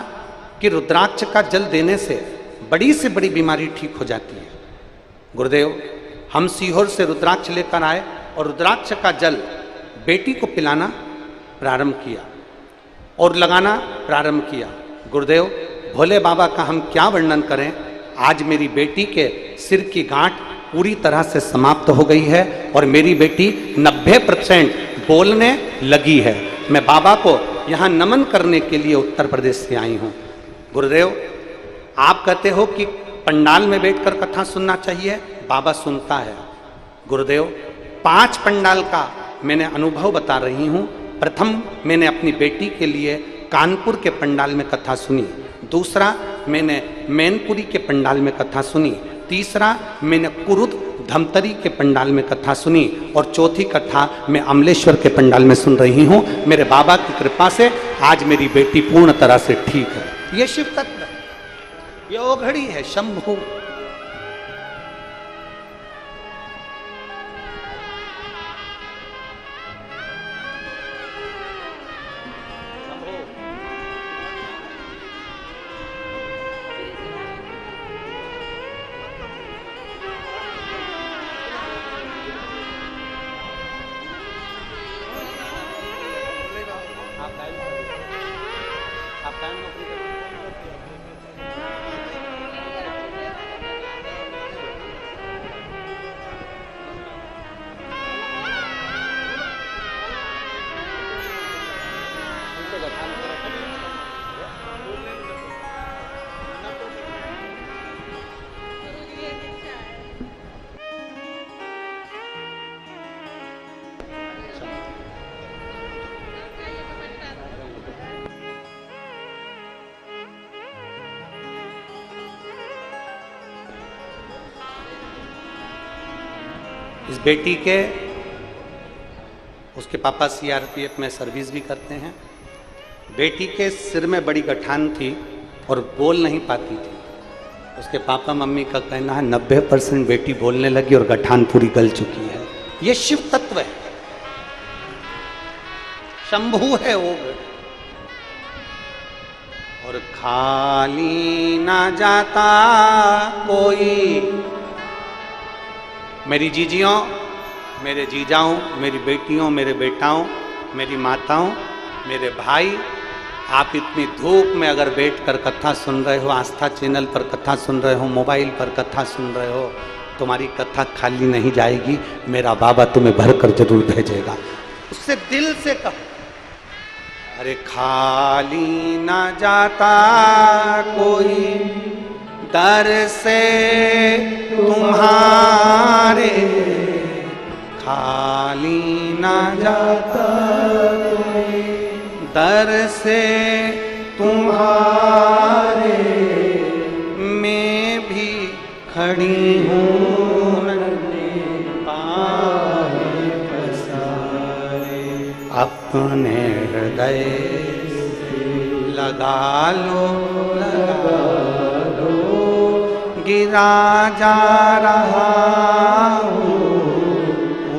Speaker 1: कि रुद्राक्ष का जल देने से बड़ी से बड़ी बीमारी ठीक हो जाती है। गुरुदेव, हम सीहोर से रुद्राक्ष लेकर आए और रुद्राक्ष का जल बेटी को पिलाना प्रारंभ किया और लगाना प्रारंभ किया। गुरुदेव, भोले बाबा का हम क्या वर्णन करें। आज मेरी बेटी के सिर की गांठ पूरी तरह से समाप्त हो गई है और मेरी बेटी 90% बोलने लगी है। मैं बाबा को यहाँ नमन करने के लिए उत्तर प्रदेश से आई हूँ। गुरुदेव, आप कहते हो कि पंडाल में बैठकर कथा सुनना चाहिए, बाबा सुनता है। गुरुदेव, 5 पंडाल का मैंने अनुभव बता रही हूँ। प्रथम, मैंने अपनी बेटी के लिए कानपुर के पंडाल में कथा सुनी। दूसरा, मैंने मैनपुरी के पंडाल में कथा सुनी। तीसरा, मैंने कुरुद धमतरी के पंडाल में कथा सुनी और चौथी कथा मैं अमलेश्वर के पंडाल में सुन रही हूँ। मेरे बाबा की कृपा से आज मेरी बेटी पूर्ण तरह से ठीक है। ये शिव तत्व, ये ओघड़ी है, शंभु। इस बेटी के, उसके पापा सीआरपीएफ में सर्विस भी करते हैं। बेटी के सिर में बड़ी गठान थी और बोल नहीं पाती थी। उसके पापा मम्मी का कहना है 90% बेटी बोलने लगी और गठान पूरी गल चुकी है। ये शिव तत्व है, शंभु है वो। और खाली ना जाता कोई, मेरी जीजियों, मेरे जीजाओं, मेरी बेटियों, मेरे बेटाओं, मेरी माताओं, मेरे भाई, आप इतनी धूप में अगर बैठकर कथा सुन रहे हो, आस्था चैनल पर कथा सुन रहे हो, मोबाइल पर कथा सुन रहे हो, तुम्हारी कथा खाली नहीं जाएगी। मेरा बाबा तुम्हें भरकर जरूर भेजेगा। उससे दिल से कहो, अरे खाली ना जाता कोई दर से तुम्हारे, खाली ना जाता कोई दर से तुम्हारे, मैं भी खड़ी हूँ नन्हे पाँव पसारे, अपने हृदय लगा लो, लगा लो, गिरा जा रहा हूँ,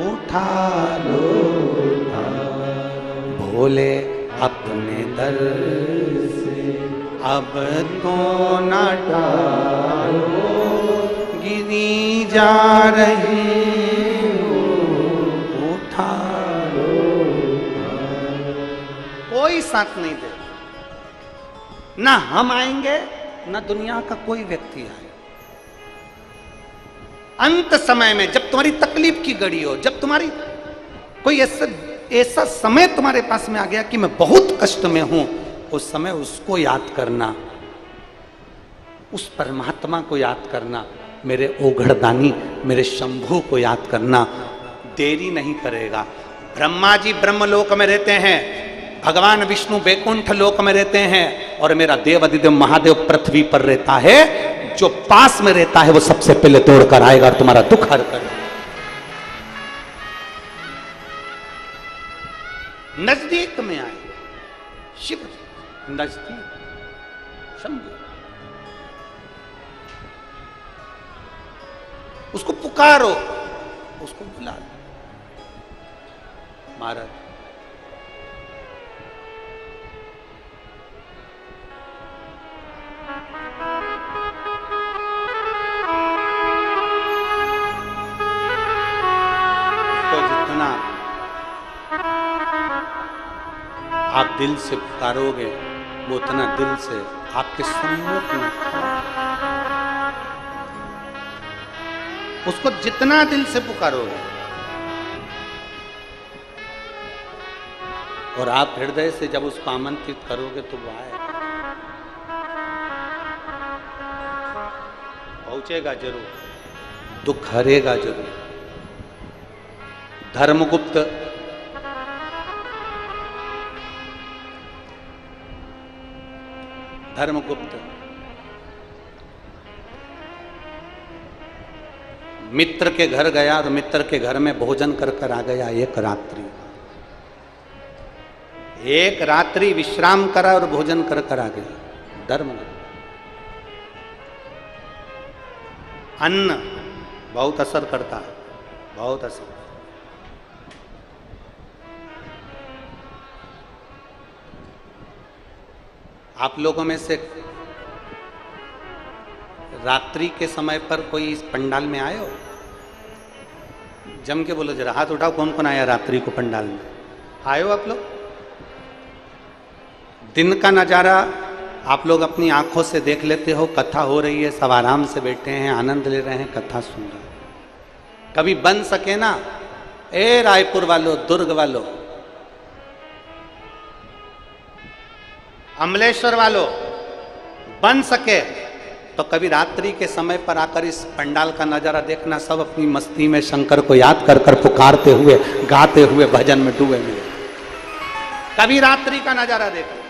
Speaker 1: उठा लो, उठा लो। भोले अपने दर से अब तो न टालो, गिरी जा रही हूँ, उठा लो, उठा लो। कोई साथ नहीं दे, ना हम आएंगे ना दुनिया का कोई व्यक्ति आए। अंत समय में जब तुम्हारी तकलीफ की घड़ी हो, जब तुम्हारी कोई ऐसा समय तुम्हारे पास में आ गया कि मैं बहुत कष्ट में हूं, उस समय उसको याद करना, उस परमात्मा को याद करना, मेरे ओघड़दानी, मेरे शंभू को याद करना। देरी नहीं करेगा। ब्रह्मा जी ब्रह्मलोक में रहते हैं, भगवान विष्णु बैकुंठ लोक में रहते हैं, और मेरा देव अधिदेव महादेव पृथ्वी पर रहता है। जो पास में रहता है वो सबसे पहले तोड़कर आएगा और तुम्हारा दुख हर कर। नजदीक में आए शिव, नजदीक शंभू, उसको पुकारो, उसको बुला। महाराज आप दिल से पुकारोगे वो उतना दिल से आपके सम्मुख में, उसको जितना दिल से पुकारोगे और आप हृदय से जब उसको आमंत्रित करोगे तो वो आएगा, पहुंचेगा जरूर, दुख हरेगा जरूर। धर्मगुप्त मित्र के घर गया और मित्र के घर में भोजन कर कर आ गया एक रात्रि। एक रात्रि विश्राम करा और भोजन कर कर आ गया। धर्म अन्न बहुत असर करता है, बहुत असर। आप लोगों में से रात्रि के समय पर कोई इस पंडाल में आए हो? जम के बोलो जरा, हाथ उठाओ कौन कौन आया रात्रि को पंडाल में? आए हो आप लोग? दिन का नज़ारा आप लोग अपनी आंखों से देख लेते हो, कथा हो रही है, सब आराम से बैठे हैं, आनंद ले रहे हैं, कथा सुन रहे हैं। कभी बन सके ना, ए रायपुर वालों, दुर्ग वालों, अमलेश्वर वालों, बन सके तो कभी रात्रि के समय पर आकर इस पंडाल का नजारा देखना। सब अपनी मस्ती में शंकर को याद कर कर पुकारते हुए, गाते हुए भजन में डूबे हुए। कभी रात्रि का नजारा देखना।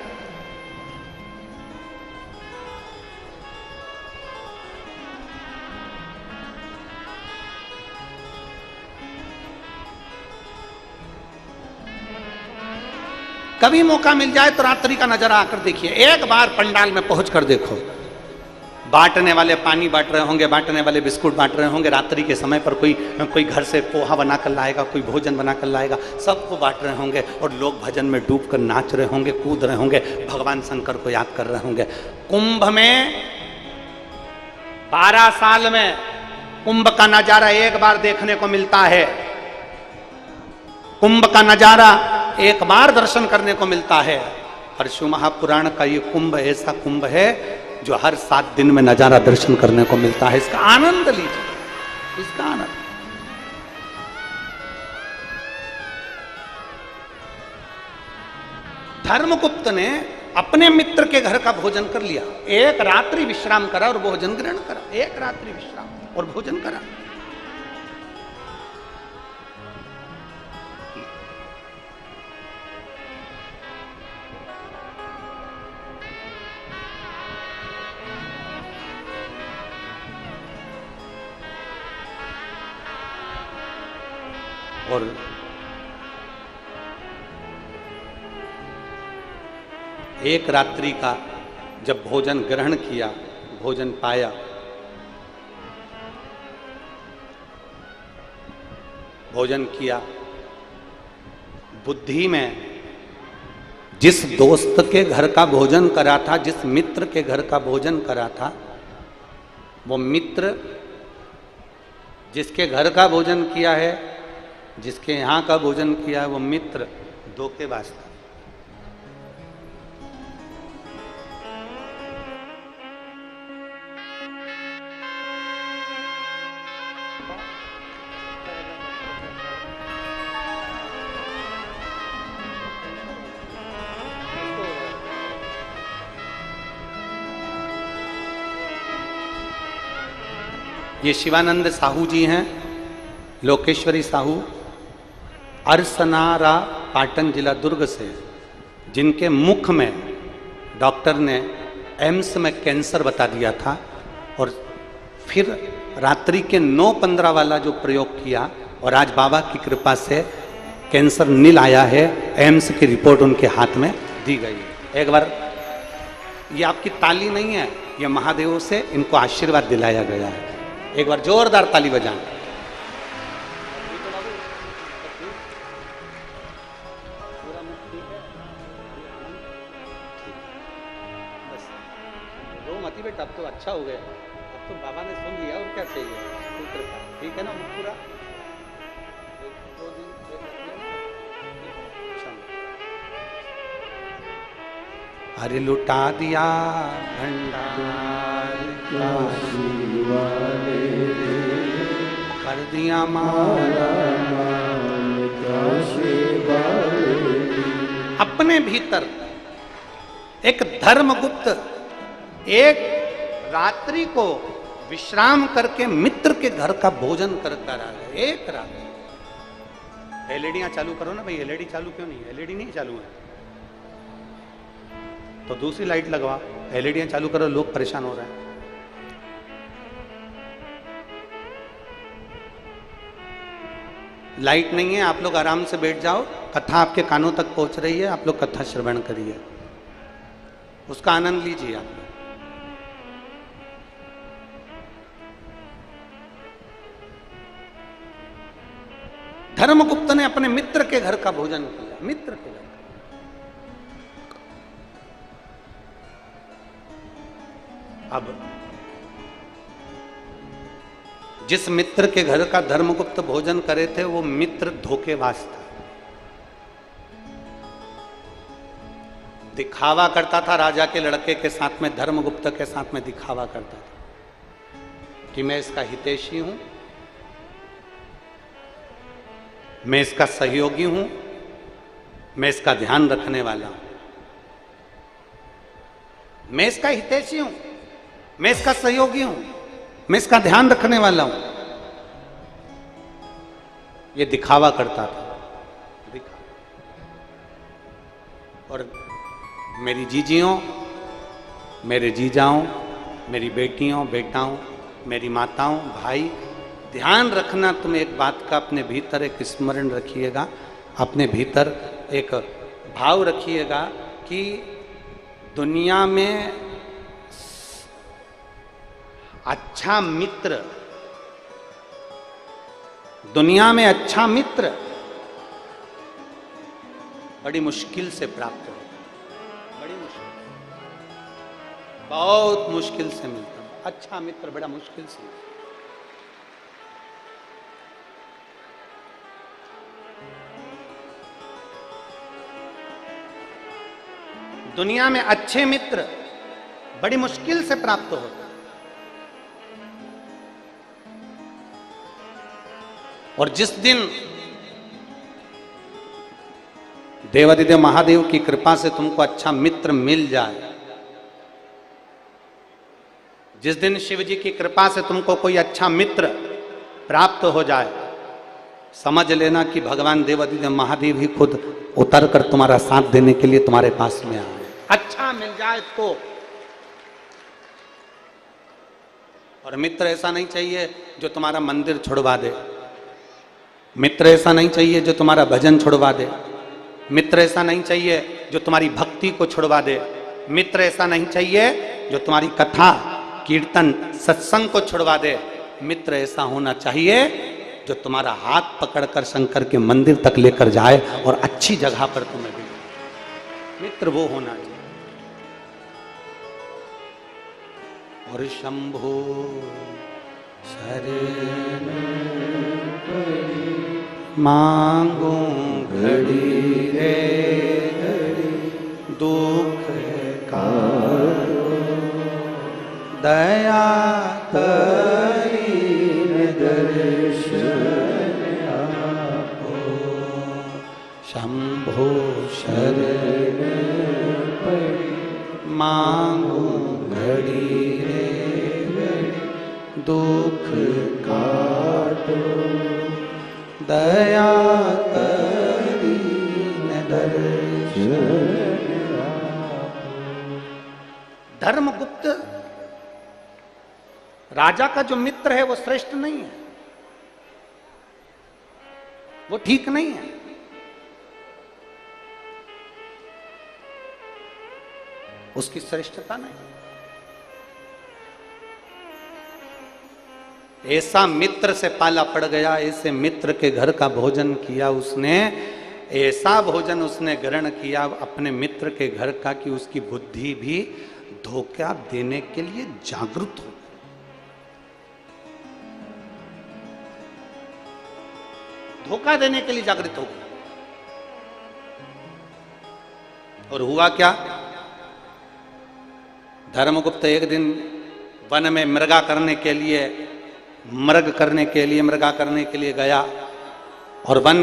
Speaker 1: कभी मौका मिल जाए तो रात्रि का नजारा आकर देखिए। एक बार पंडाल में पहुंच कर देखो, बांटने वाले पानी बांट रहे होंगे, बांटने वाले बिस्कुट बांट रहे होंगे। रात्रि के समय पर कोई घर से पोहा बना कर लाएगा, कोई भोजन बना कर लाएगा, सबको बांट रहे होंगे और लोग भजन में डूब कर नाच रहे होंगे, कूद रहे होंगे, भगवान शंकर को याद कर रहे होंगे। कुंभ में 12 साल में कुंभ का नजारा एक बार देखने को मिलता है। कुंभ का नजारा एक बार दर्शन करने को मिलता है। और शिव महापुराण का ये कुंभ ऐसा कुंभ है जो हर 7 दिन में नजारा दर्शन करने को मिलता है। इसका आनंद लीजिए, इसका आनंद। धर्मगुप्त ने अपने मित्र के घर का भोजन कर लिया, एक रात्रि विश्राम करा और भोजन ग्रहण करा। एक रात्रि विश्राम और भोजन करा। और एक रात्रि का जब भोजन ग्रहण किया, भोजन पाया, भोजन किया, बुद्धि में जिस दोस्त के घर का भोजन करा था, जिस मित्र के घर का भोजन करा था, वो मित्र जिसके घर का भोजन किया है, जिसके यहाँ का भोजन किया है, वो मित्र धोखेबाज था। ये शिवानंद साहू जी हैं, लोकेश्वरी साहू, अरसनारा, पाटन जिला दुर्ग से, जिनके मुख में डॉक्टर ने एम्स में कैंसर बता दिया था और फिर रात्रि के 9:15 वाला जो प्रयोग किया और आज बाबा की कृपा से कैंसर नील आया है। एम्स की रिपोर्ट उनके हाथ में दी गई है। एक बार, ये आपकी ताली नहीं है, ये महादेव से इनको आशीर्वाद दिलाया गया है। एक बार जोरदार ताली बजाएं। अब तो अच्छा हो गया, अब तो बाबा ने सुन लिया, और क्या चाहिए? ठीक है ना? पूरा अरे लुटा दिया भंडार कर दिया माला, अपने भीतर एक धर्मगुप्त एक रात्रि को विश्राम करके मित्र के घर का भोजन कर कर आ गए। एक रात्रि। एलईडियां चालू करो ना भाई। एलईडी चालू क्यों नहीं? एलईडी नहीं चालू है तो दूसरी लाइट लगवा। एलईडियां चालू करो, लोग परेशान हो रहे हैं। लाइट नहीं है, आप लोग आराम से बैठ जाओ, कथा आपके कानों तक पहुंच रही है, आप लोग कथा श्रवण करिए, उसका आनंद लीजिए आप लोग। धर्मगुप्त ने अपने मित्र के घर का भोजन किया, मित्र के घर का। अब जिस मित्र के घर का धर्मगुप्त भोजन करे थे वो मित्र धोखेबाज था, दिखावा करता था राजा के लड़के के साथ में, धर्मगुप्त के साथ में दिखावा करता था कि मैं इसका हितैषी हूं, मैं इसका सहयोगी हूं, मैं इसका ध्यान रखने वाला हूं, मैं इसका हितैषी हूं, मैं इसका सहयोगी हूं, मैं इसका ध्यान रखने वाला हूं। ये दिखावा करता था, और मेरी जीजियों, मेरे जीजाओं, मेरी बेटियों, बेटाओं, मेरी माताओं, भाई, ध्यान रखना, तुम एक बात का अपने भीतर एक स्मरण रखिएगा, अपने भीतर एक भाव रखिएगा कि दुनिया में अच्छा मित्र, दुनिया में अच्छा मित्र बड़ी मुश्किल से प्राप्त होता है, बड़ी मुश्किल, बहुत मुश्किल से मिलता है अच्छा मित्र, बड़ा मुश्किल से। दुनिया में अच्छे मित्र बड़ी मुश्किल से प्राप्त होते हैं, और जिस दिन देवादिदेव महादेव की कृपा से तुमको अच्छा मित्र मिल जाए, जिस दिन शिव जी की कृपा से तुमको कोई अच्छा मित्र प्राप्त हो जाए, समझ लेना कि भगवान देवादिदेव महादेव ही खुद उतर कर तुम्हारा साथ देने के लिए तुम्हारे पास में आए। अच्छा मिल जाए तो। और मित्र ऐसा नहीं चाहिए जो तुम्हारा मंदिर छुड़वा दे, मित्र ऐसा नहीं चाहिए जो तुम्हारा भजन छुड़वा दे, मित्र ऐसा नहीं चाहिए जो तुम्हारी भक्ति को छुड़वा दे, मित्र ऐसा नहीं चाहिए जो तुम्हारी कथा, कीर्तन, सत्संग को छुड़वा दे। मित्र ऐसा होना चाहिए जो तुम्हारा हाथ पकड़कर शंकर के मंदिर तक लेकर जाए और अच्छी जगह पर तुम्हें भी। मित्र वो होना चाहिए। और शंभो शरण मांगू घड़ी रे घड़ी, दुख का दया करीन दर्शन आपो। शंभो शरण मांगू घड़ी रे घड़ी, दुख काटो दया करीन दर्शन। धर्मगुप्त राजा का जो मित्र है वो श्रेष्ठ नहीं है, वो ठीक नहीं है। उसकी श्रेष्ठता नहीं। ऐसा मित्र से पाला पड़ गया, ऐसे मित्र के घर का भोजन किया उसने, ऐसा भोजन उसने ग्रहण किया अपने मित्र के घर का कि उसकी बुद्धि भी धोखा देने के लिए जागरूक हो। धोखा देने के लिए जागृत हो गई। और हुआ क्या? धर्मगुप्त एक दिन वन में मृगा करने के लिए गया, और वन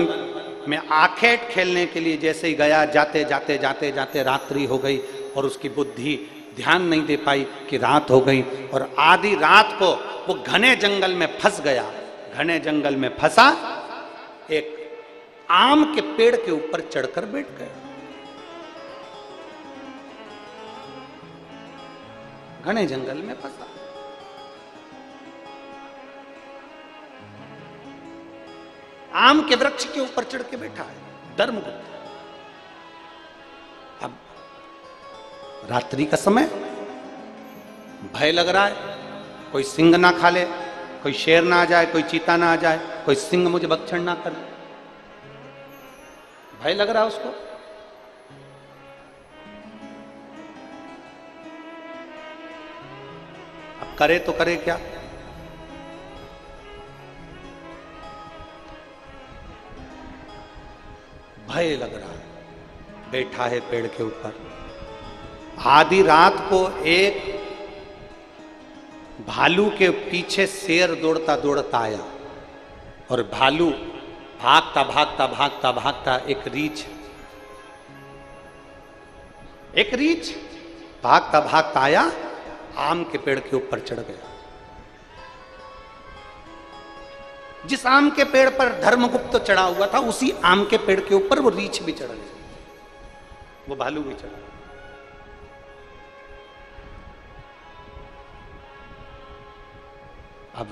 Speaker 1: में आखेट खेलने के लिए जैसे ही गया, जाते जाते जाते जाते रात्रि हो गई और उसकी बुद्धि ध्यान नहीं दे पाई कि रात हो गई, और आधी रात को वो घने जंगल में फंस गया। घने जंगल में फंसा, एक आम के पेड़ के ऊपर चढ़कर बैठ गया। घने जंगल में फंसा। आम के वृक्ष के ऊपर चढ़ के बैठा है धर्मगुप्त। अब रात्रि का समय, भय लग रहा है, कोई सिंह ना खा ले, कोई शेर ना आ जाए, कोई चीता ना आ जाए, कोई सिंह मुझे भक्षण ना कर, भय लग रहा है उसको। अब करे तो करे क्या? भय लग रहा है, बैठा है पेड़ के ऊपर। आधी रात को एक भालू के पीछे शेर दौड़ता दौड़ता आया, और भालू भागता भागता भागता भागता एक रीछ भागता भागता आया, आम के पेड़ के ऊपर चढ़ गया। जिस आम के पेड़ पर धर्मगुप्त चढ़ा हुआ था, उसी आम के पेड़ के ऊपर वो रीछ भी चढ़ गया, वो भालू भी चढ़ा। अब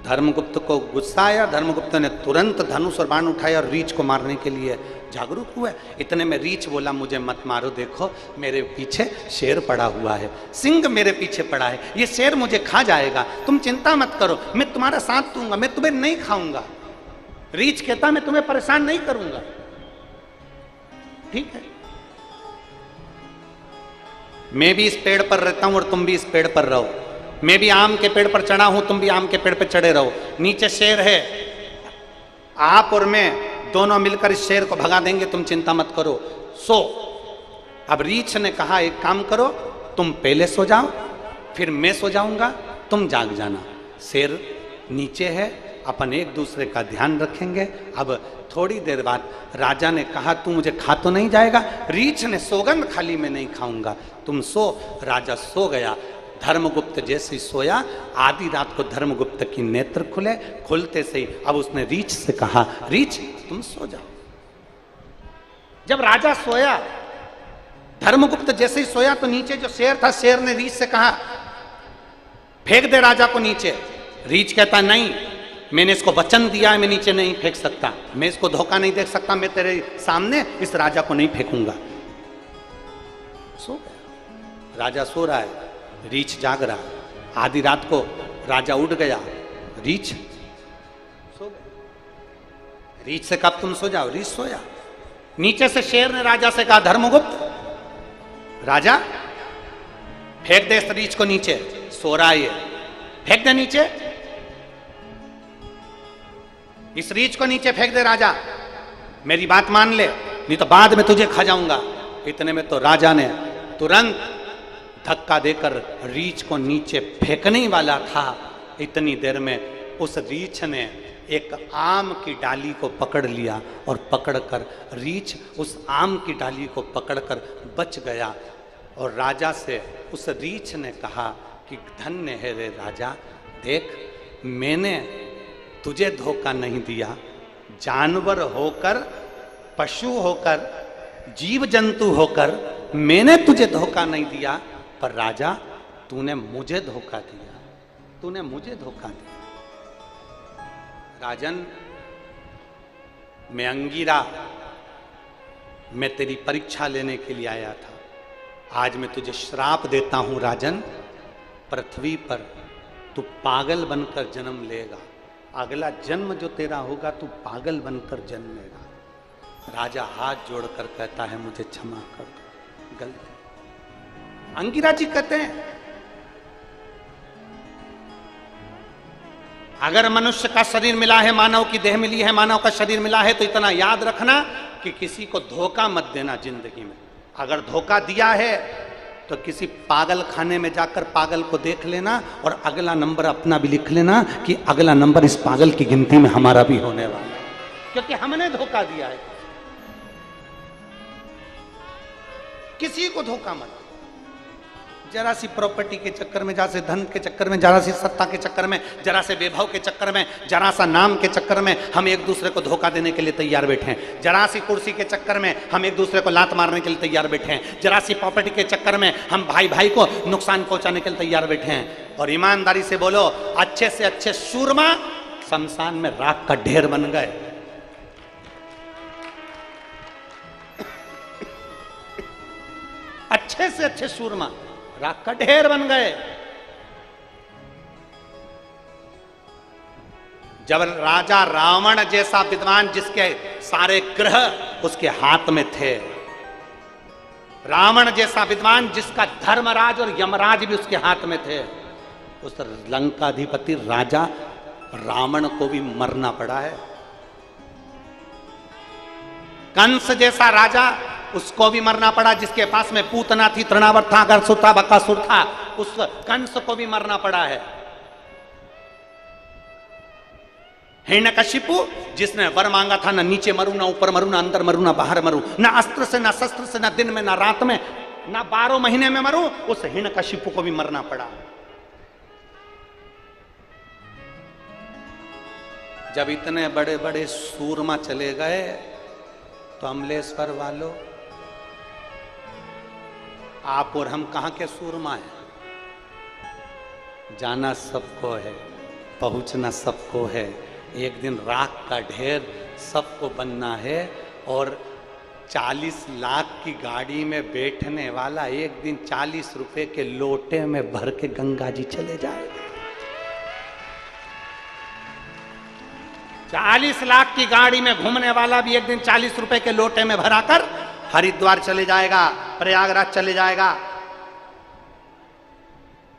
Speaker 1: धर्मगुप्त को गुस्सा आया। धर्मगुप्त ने तुरंत धनुष और बाण उठाया और रीछ को मारने के लिए जागरूक हुआ। इतने में रीछ बोला, मुझे मत मारो, देखो मेरे पीछे शेर पड़ा हुआ है, सिंह मेरे पीछे पड़ा है, ये शेर मुझे खा जाएगा, तुम चिंता मत करो, मैं तुम्हारा साथ दूंगा, मैं तुम्हें नहीं खाऊंगा। रीछ कहता, मैं तुम्हें परेशान नहीं करूंगा। ठीक है, मैं भी इस पेड़ पर रहता हूं और तुम भी इस पेड़ पर रहो, मैं भी आम के पेड़ पर चढ़ा हूं, तुम भी आम के पेड़ पर चढ़े रहो, नीचे शेर है, आप और मैं दोनों मिलकर इस शेर को भगा देंगे, तुम चिंता मत करो, सो। अब रीछ ने कहा, एक काम करो, तुम पहले सो जाओ, फिर मैं सो जाऊंगा, तुम जाग जाना। शेर नीचे है, अपन एक दूसरे का ध्यान रखेंगे। अब थोड़ी देर बाद राजा ने कहा, तू मुझे खा तो नहीं जाएगा? रीछ ने सौगंध खाली मैं नहीं खाऊंगा, तुम सो। राजा सो गया। धर्मगुप्त जैसे ही सोया, आधी रात को धर्मगुप्त की नेत्र खुले। खुलते से ही अब उसने रीछ से कहा, रीछ तुम सो जाओ। जब राजा सोया, धर्मगुप्त जैसे ही सोया, तो नीचे जो शेर था, शेर ने रीछ से कहा, फेंक दे राजा को नीचे। रीछ कहता, नहीं, मैंने इसको वचन दिया है, मैं नीचे नहीं फेंक सकता, मैं इसको धोखा नहीं दे सकता, मैं तेरे सामने इस राजा को नहीं फेंकूंगा। सो गया। राजा सो रहा है, रीछ जाग रहा। आधी रात को राजा उठ गया, रीछ सो गया। रीछ से कब तुम सो जाओ? रीछ सोया। नीचे से शेर ने राजा से कहा, धर्मगुप्त, राजा फेंक दे इस रीछ को नीचे, सो रहा है ये, फेंक दे नीचे, इस रीछ को नीचे फेंक दे राजा, मेरी बात मान ले, नहीं तो बाद में तुझे खा जाऊंगा। इतने में तो राजा ने तुरंत धक्का देकर रीछ को नीचे फेंकने ही वाला था। इतनी देर में उस रीछ ने एक आम की डाली को पकड़ लिया, और पकड़कर रीछ उस आम की डाली को पकड़कर बच गया। और राजा से उस रीछ ने कहा कि धन्य है रे राजा, देख मैंने तुझे धोखा नहीं दिया, जानवर होकर, पशु होकर, जीव जंतु होकर मैंने तुझे धोखा नहीं दिया, पर राजा तूने मुझे धोखा दिया, तूने मुझे धोखा दिया। राजन, मैं अंगिरा, मैं तेरी परीक्षा लेने के लिए आया था। आज मैं तुझे श्राप देता हूं राजन, पृथ्वी पर तू पागल बनकर जन्म लेगा, अगला जन्म जो तेरा होगा तू पागल बनकर जन्मेगा। राजा हाथ जोड़कर कहता है, मुझे क्षमा कर दो, गलती। अंगिरा जी कहते हैं, अगर मनुष्य का शरीर मिला है, मानव की देह मिली है, मानव का शरीर मिला है, तो इतना याद रखना कि किसी को धोखा मत देना जिंदगी में। अगर धोखा दिया है तो किसी पागल खाने में जाकर पागल को देख लेना, और अगला नंबर अपना भी लिख लेना कि अगला नंबर इस पागल की गिनती में हमारा भी होने वाला है, क्योंकि हमने धोखा दिया है। किसी को धोखा मत। जरा सी प्रॉपर्टी के चक्कर में, जरा से धन के चक्कर में, जरा सी सत्ता के चक्कर में, जरा से वैभव के चक्कर में, जरा सा नाम के चक्कर में हम एक दूसरे को धोखा देने के लिए तैयार बैठे हैं। जरा सी कुर्सी के चक्कर में हम एक दूसरे को लात मारने के लिए तैयार बैठे हैं। जरा सी प्रॉपर्टी के चक्कर में हम भाई भाई को नुकसान पहुंचाने के लिए तैयार बैठे हैं। और ईमानदारी से बोलो, अच्छे से अच्छे सूरमा शमशान में राख का ढेर बन गए। अच्छे से अच्छे सूरमा राख का ढेर बन गए। जब राजा रावण जैसा विद्वान जिसके सारे ग्रह उसके हाथ में थे, रावण जैसा विद्वान जिसका धर्मराज और यमराज भी उसके हाथ में थे, उस लंकाधिपति राजा रावण को भी मरना पड़ा है। कंस जैसा राजा उसको भी मरना पड़ा, जिसके पास में पूतना थी, तृणावर था, अगरसुर था, बकासुर था, उस कंस को भी मरना पड़ा है। हिरण्यकशिपु जिसने वर मांगा था, ना नीचे मरू, ना ऊपर मरू, ना अंदर मरू, ना बाहर मरू, ना अस्त्र से, ना शस्त्र से, ना दिन में, ना रात में, ना 12 महीने में मरू, उस हिरण्यकशिपु को भी मरना पड़ा। जब इतने बड़े बड़े सूरमा चले गए तो अमलेश्वर वालों, आप और हम कहां के सूरमा हैं? जाना सबको है, पहुंचना सबको है, एक दिन राख का ढेर सबको बनना है, और 40 लाख की गाड़ी में बैठने वाला एक दिन 40 रुपए के लोटे में भर के गंगा जी चले जाएगा। 40 लाख की गाड़ी में घूमने वाला भी एक दिन 40 रुपए के लोटे में भराकर हरिद्वार चले जाएगा, प्रयागराज चले जाएगा,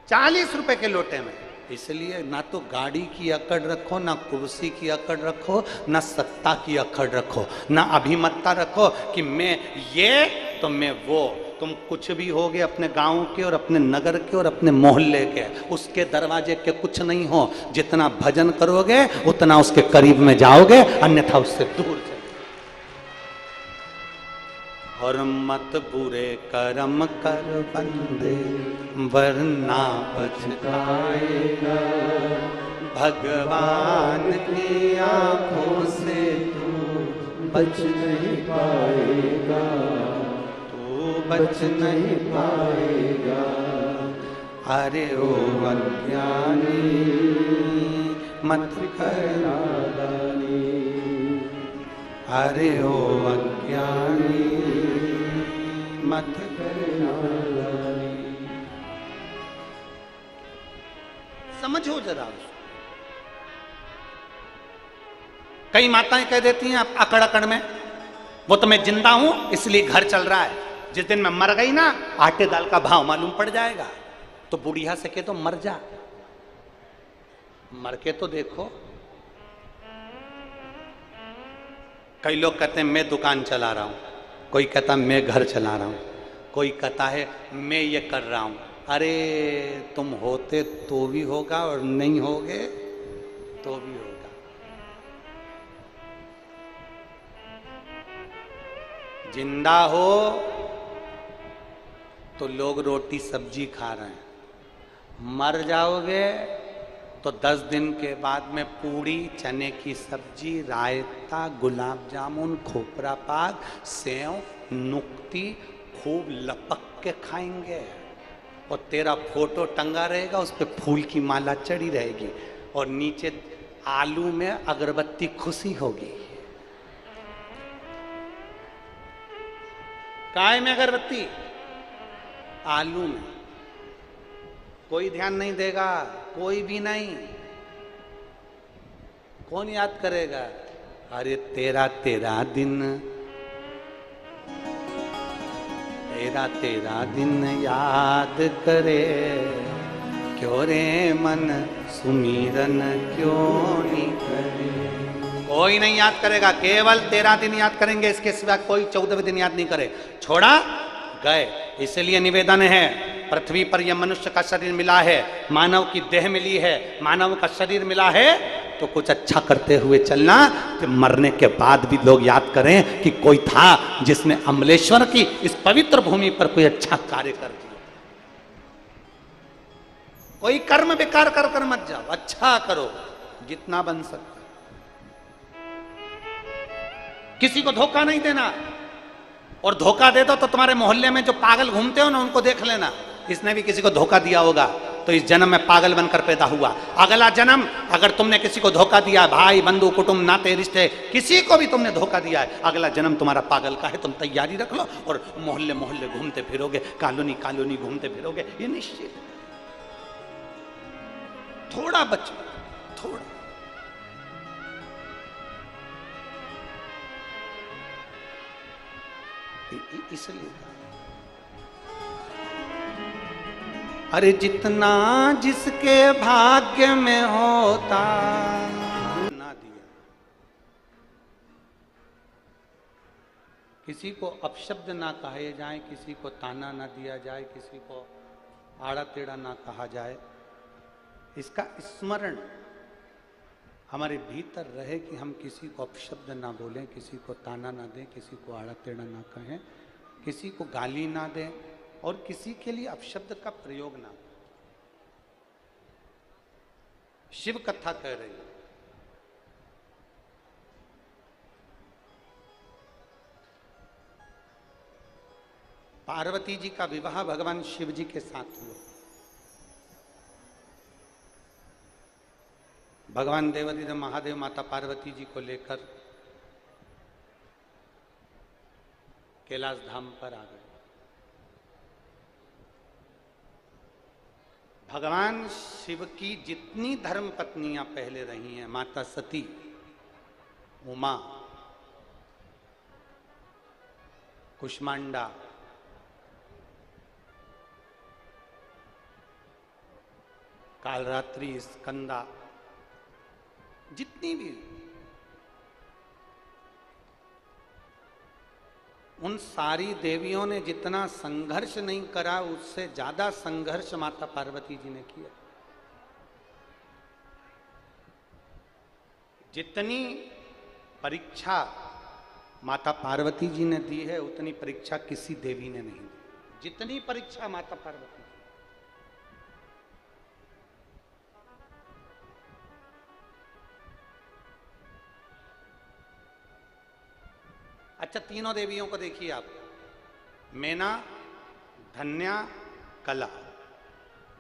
Speaker 1: 40 रुपए के लोटे में। इसलिए ना तो गाड़ी की अकड़ रखो, ना कुर्सी की अकड़ रखो, ना सत्ता की अकड़ रखो, ना अभिमतता रखो कि मैं ये तो मैं वो। तुम कुछ भी होगे अपने गांव के और अपने नगर के और अपने मोहल्ले के, उसके दरवाजे के कुछ नहीं हो। जितना भजन करोगे उतना उसके करीब में जाओगे, अन्यथा उससे दूर चले। और मत बुरे कर्म कर बंदे वरना पछताएगा, भगवान की आंखों से तू बच नहीं पाएगा, तू बच नहीं पाएगा। अरे ओ अज्ञानी मत कर नादानी, अरे ओ अज्ञानी मत कर नादानी। समझो जरा। कई माताएं कह देती हैं अकड़ अकड़ में, वो तो मैं जिंदा हूं इसलिए घर चल रहा है, जिस दिन मैं मर गई ना आटे दाल का भाव मालूम पड़ जाएगा। तो बुढ़िया से कह तो मर जा, मर के तो देखो। कई लोग कहते हैं मैं दुकान चला रहा हूं, कोई कहता मैं घर चला रहा हूं, कोई कहता है मैं ये कर रहा हूं। अरे तुम होते तो भी होगा और नहीं होगे तो भी होगा। जिंदा हो तो लोग रोटी सब्जी खा रहे हैं, मर जाओगे तो 10 दिन के बाद में पूड़ी, चने की सब्जी, रायता, गुलाब जामुन, खोपरा पाक, सेव, नुक्ती खूब लपक के खाएंगे, और तेरा फोटो टंगा रहेगा, उस पे फूल की माला चढ़ी रहेगी, और नीचे आलू में अगरबत्ती खुशी होगी। काय में अगरबत्ती? आलू में। कोई ध्यान नहीं देगा, कोई भी नहीं। कौन याद करेगा? अरे तेरा तेरा दिन, तेरा तेरा दिन याद करे, क्यों रे मन सुमिरन क्यों नहीं करे। कोई नहीं याद करेगा, केवल 13 दिन याद करेंगे, इसके सिवा कोई 14वें दिन याद नहीं करे। छोड़ा गए। इसलिए निवेदन है, पृथ्वी पर यह मनुष्य का शरीर मिला है, मानव की देह मिली है, मानव का शरीर मिला है, तो कुछ अच्छा करते हुए चलना कि मरने के बाद भी लोग याद करें कि कोई था जिसने अमलेश्वर की इस पवित्र भूमि पर कोई अच्छा कार्य कर दिया। कोई कर्म बेकार कर कर मत जाओ, अच्छा करो जितना बन सकता। किसी को धोखा नहीं देना, और धोखा दे दो तो तुम्हारे मोहल्ले में जो पागल घूमते हो ना उनको देख लेना, इसने भी किसी को धोखा दिया होगा। तो इस जन्म में पागल बनकर पैदा हुआ। अगला जन्म अगर तुमने किसी को धोखा दिया, भाई बंधु कुटुंब नाते रिश्ते किसी को भी तुमने धोखा दिया है, अगला जन्म तुम्हारा पागल का है। तुम तैयारी रख लो और मोहल्ले मोहल्ले घूमते फिरोगे, कॉलोनी कॉलोनी घूमते फिरोगे, ये निश्चित। थोड़ा बचो, थोड़ा। इसलिए अरे जितना जिसके भाग्य में होता ना दिया। किसी को अपशब्द ना कहे जाए, किसी को ताना ना दिया जाए, किसी को आड़ा टेढ़ा ना कहा जाए। इसका स्मरण हमारे भीतर रहे कि हम किसी को अपशब्द ना बोलें, किसी को ताना ना दें, किसी को आड़ा टेढ़ा ना कहें, किसी को गाली ना दें और किसी के लिए अपशब्द का प्रयोग ना। शिव कथा कह रही है, पार्वती जी का विवाह भगवान शिव जी के साथ हुआ। भगवान देवादिदेव महादेव माता पार्वती जी को लेकर कैलाश धाम पर आ गए। भगवान शिव की जितनी धर्म पत्नियां पहले रही हैं, माता सती, उमा, कुष्मांडा, कालरात्रि, स्कंदा, जितनी भी, उन सारी देवियों ने जितना संघर्ष नहीं करा, उससे ज्यादा संघर्ष माता पार्वती जी ने किया। जितनी परीक्षा माता पार्वती जी ने दी है, उतनी परीक्षा किसी देवी ने नहीं दी। जितनी परीक्षा माता पार्वती। अच्छा, तीनों देवियों को देखिए आप, मैना, धन्या, कला।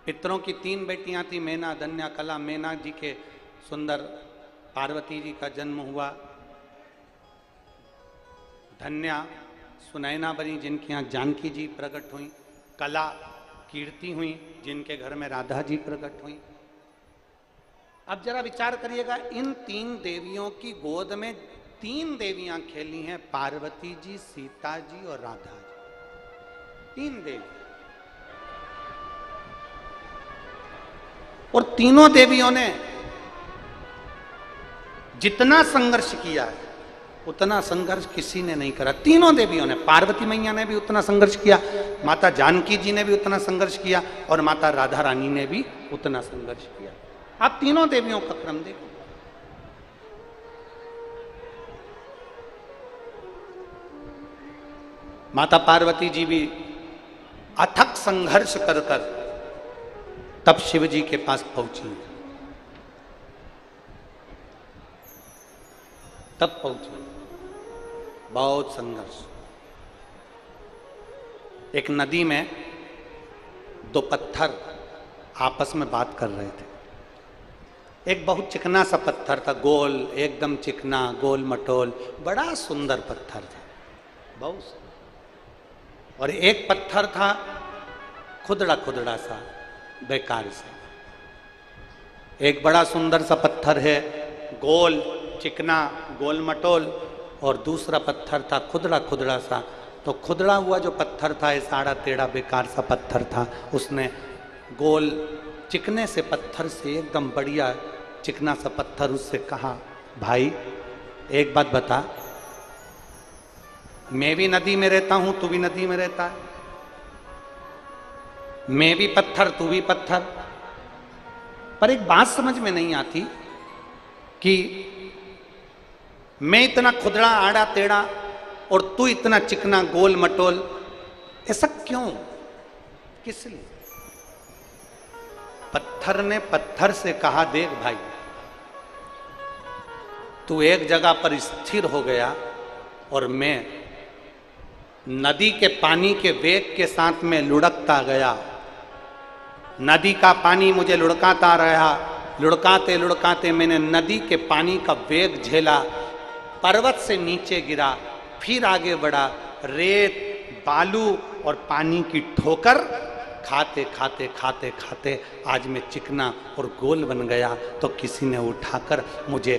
Speaker 1: पितरों की तीन बेटियां थी, मैना, धन्या, कला। मैना जी के सुंदर पार्वती जी का जन्म हुआ। धन्या सुनैना बनी, जिनके यहाँ जानकी जी प्रकट हुई। कला कीर्ति हुई, जिनके घर में राधा जी प्रकट हुई। अब जरा विचार करिएगा, इन तीन देवियों की गोद में तीन देवियां खेली हैं, पार्वती जी, सीता जी और राधा जी। तीन देवी, और तीनों देवियों ने जितना संघर्ष किया है, उतना संघर्ष किसी ने नहीं करा। तीनों देवियों ने, पार्वती मैया ने भी उतना संघर्ष किया, माता जानकी जी ने भी उतना संघर्ष किया, और माता राधा रानी ने भी उतना संघर्ष किया। आप तीनों देवियों का क्रम देखो। माता पार्वती जी भी अथक संघर्ष कर कर तब शिव जी के पास पहुंची, तब पहुंची। बहुत संघर्ष। एक नदी में दो पत्थर आपस में बात कर रहे थे। एक बहुत चिकना सा पत्थर था, गोल, एकदम चिकना, गोल मटोल, बड़ा सुंदर पत्थर था, बहुत। और एक पत्थर था खुदड़ा खुदड़ा सा, बेकार सा। एक बड़ा सुंदर सा पत्थर है, गोल, चिकना, गोल मटोल, और दूसरा पत्थर था खुदड़ा खुदड़ा सा। तो खुदड़ा हुआ जो पत्थर था, ऐसा आड़ा टेढ़ा बेकार सा पत्थर था, उसने गोल चिकने से पत्थर से, एकदम बढ़िया चिकना सा पत्थर, उससे कहा, भाई एक बात बता, मैं भी नदी में रहता हूं, तू भी नदी में रहता है, मैं भी पत्थर, तू भी पत्थर, पर एक बात समझ में नहीं आती कि मैं इतना खुदड़ा आड़ा टेढ़ा और तू इतना चिकना गोल मटोल, ऐसा क्यों, किस लिए? पत्थर ने पत्थर से कहा, देख भाई, तू एक जगह पर स्थिर हो गया और मैं नदी के पानी के वेग के साथ में लुढ़कता गया, नदी का पानी मुझे लुढ़काता रहा, लुढ़काते लुढ़काते मैंने नदी के पानी का वेग झेला, पर्वत से नीचे गिरा, फिर आगे बढ़ा, रेत, बालू और पानी की ठोकर खाते खाते खाते खाते आज मैं चिकना और गोल बन गया। तो किसी ने उठाकर मुझे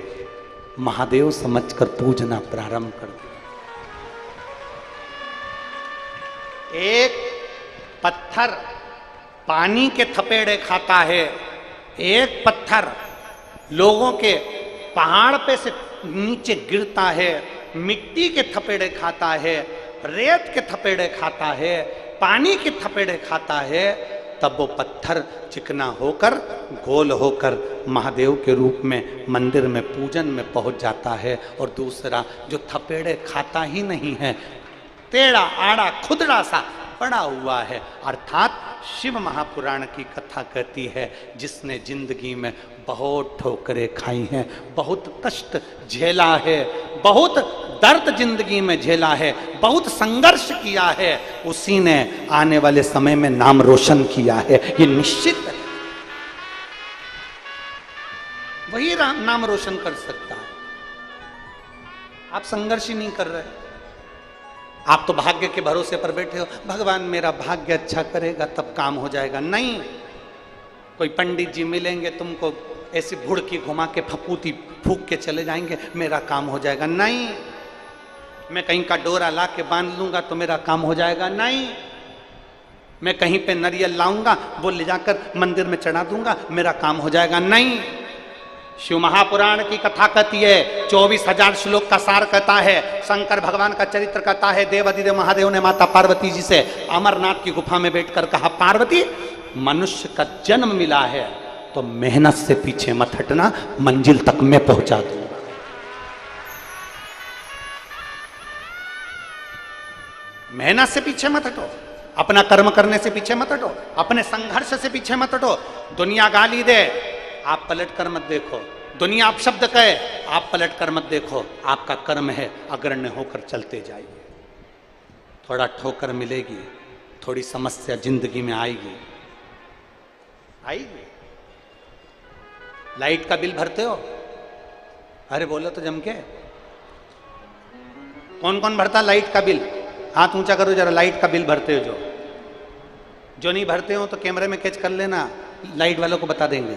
Speaker 1: महादेव समझकर पूजना प्रारंभ कर दिया। एक पत्थर पानी के थपेड़े खाता है, एक पत्थर लोगों के पहाड़ पे से नीचे गिरता है, मिट्टी के थपेड़े खाता है, रेत के थपेड़े खाता है, पानी के थपेड़े खाता है, तब वो पत्थर चिकना होकर गोल होकर महादेव के रूप में मंदिर में पूजन में पहुंच जाता है। और दूसरा जो थपेड़े खाता ही नहीं है, टेढ़ा आड़ा खुदड़ा सा पड़ा हुआ है, अर्थात शिव महापुराण की कथा कहती है जिसने जिंदगी में बहुत ठोकरें खाई हैं, बहुत कष्ट झेला है, बहुत दर्द जिंदगी में झेला है, बहुत संघर्ष किया है, उसी ने आने वाले समय में नाम रोशन किया है, ये निश्चित है। वही नाम रोशन कर सकता है। आप संघर्ष ही नहीं कर रहे, आप तो भाग्य के भरोसे पर बैठे हो, भगवान मेरा भाग्य अच्छा करेगा तब काम हो जाएगा। नहीं, कोई पंडित जी मिलेंगे तुमको ऐसी भुड़की घुमा के फपूती फूक के चले जाएंगे, मेरा काम हो जाएगा। नहीं, मैं कहीं का डोरा ला के बांध लूंगा तो मेरा काम हो जाएगा। नहीं, मैं कहीं पे नारियल लाऊंगा वो ले जाकर मंदिर में चढ़ा दूंगा, मेरा काम हो जाएगा। नहीं, शिव महापुराण की कथा कहती है, 24,000 श्लोक का सार कहता है, शंकर भगवान का चरित्र कहता है, देवाधिदेव महादेव ने माता पार्वती जी से अमरनाथ की गुफा में बैठकर कहा, पार्वती मनुष्य का जन्म मिला है तो मेहनत से पीछे मत हटना, मंजिल तक मैं पहुंचा दूंगा। मेहनत से पीछे मत हटो, अपना कर्म करने से पीछे मत हटो, अपने संघर्ष से पीछे मत हटो। दुनिया गाली दे, आप पलट कर मत देखो, दुनिया आप शब्द कहे, आप पलट कर मत देखो, आपका कर्म है, अग्रण्य होकर चलते जाइए। थोड़ा ठोकर मिलेगी, थोड़ी समस्या जिंदगी में आएगी, आएगी। लाइट का बिल भरते हो? अरे बोलो तो जम के, कौन कौन भरता लाइट का बिल? हाथ ऊंचा करो जरा, लाइट का बिल भरते हो जो नहीं भरते हो तो कैमरे में कैच कर लेना, लाइट वालों को बता देंगे।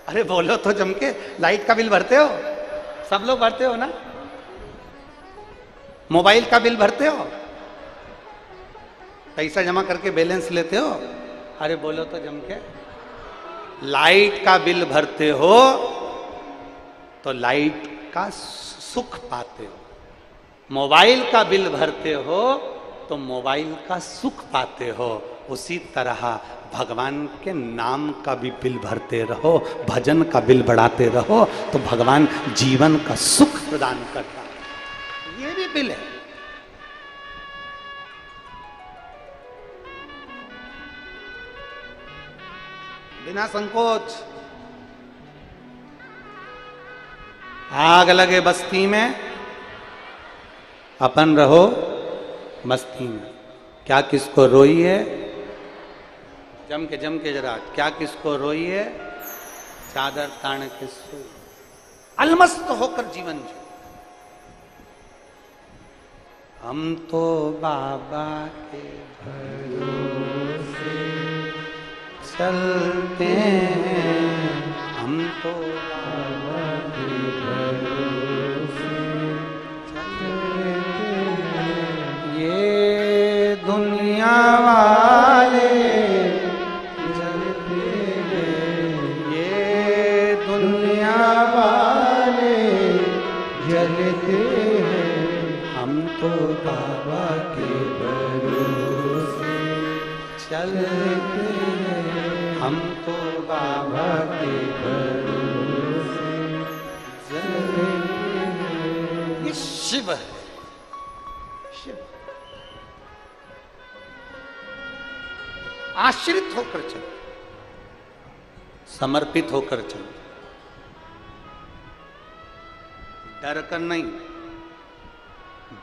Speaker 1: अरे बोलो तो जम के, लाइट का बिल भरते हो? सब लोग भरते हो ना? मोबाइल का बिल भरते हो? पैसा जमा करके बैलेंस लेते हो? अरे बोलो तो जम के, लाइट का बिल भरते हो तो लाइट का सुख पाते हो, मोबाइल का बिल भरते हो तो मोबाइल का सुख पाते हो। उसी तरह भगवान के नाम का भी बिल भरते रहो, भजन का बिल बढ़ाते रहो तो भगवान जीवन का सुख प्रदान करता है। ये भी बिल है। बिना संकोच, आग लगे बस्ती में, अपन रहो मस्ती में। क्या किसको रोई है? जम के जरा, क्या किसको रोई है? चादर तान के सोई, अलमस्त होकर जीवन जियो। हम तो बाबा के भरोसे चलते हैं, हम तो बाबा के भरोसे चलते हैं। ये दुनिया वाले तो बाबा के भरोसे चलते हैं, हम तो बाबा के भरोसे चलते हैं। ये शिव है, शिव। आश्रित होकर चलो, समर्पित होकर चलो, डर कर नहीं,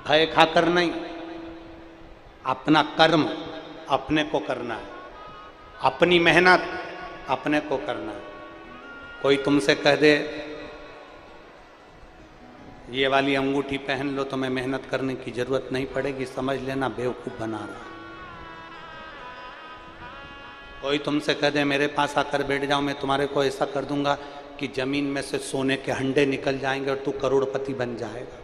Speaker 1: भय खाकर नहीं, अपना कर्म अपने को करना है। अपनी मेहनत अपने को करना है। कोई तुमसे कह दे ये वाली अंगूठी पहन लो, तुम्हें मेहनत करने की जरूरत नहीं पड़ेगी, समझ लेना बेवकूफ बना रहा। कोई तुमसे कह दे मेरे पास आकर बैठ जाओ, मैं तुम्हारे को ऐसा कर दूंगा कि जमीन में से सोने के हंडे निकल जाएंगे और तू करोड़पति बन जाएगा।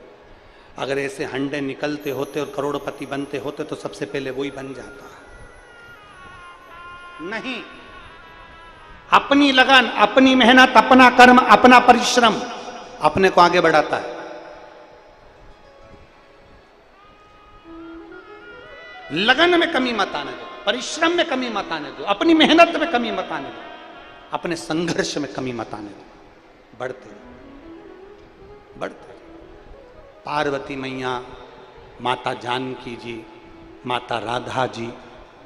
Speaker 1: अगर ऐसे हंडे निकलते होते और करोड़पति बनते होते तो सबसे पहले वही बन जाता। नहीं, अपनी लगन, अपनी मेहनत, अपना कर्म, अपना परिश्रम अपने को आगे बढ़ाता है। लगन में कमी मत आने दो, परिश्रम में कमी मत आने दो, अपनी मेहनत में कमी मत आने दो, अपने संघर्ष में कमी मत आने दो। बढ़ते बढ़ते पार्वती मैया, माता जानकी जी, माता राधा जी,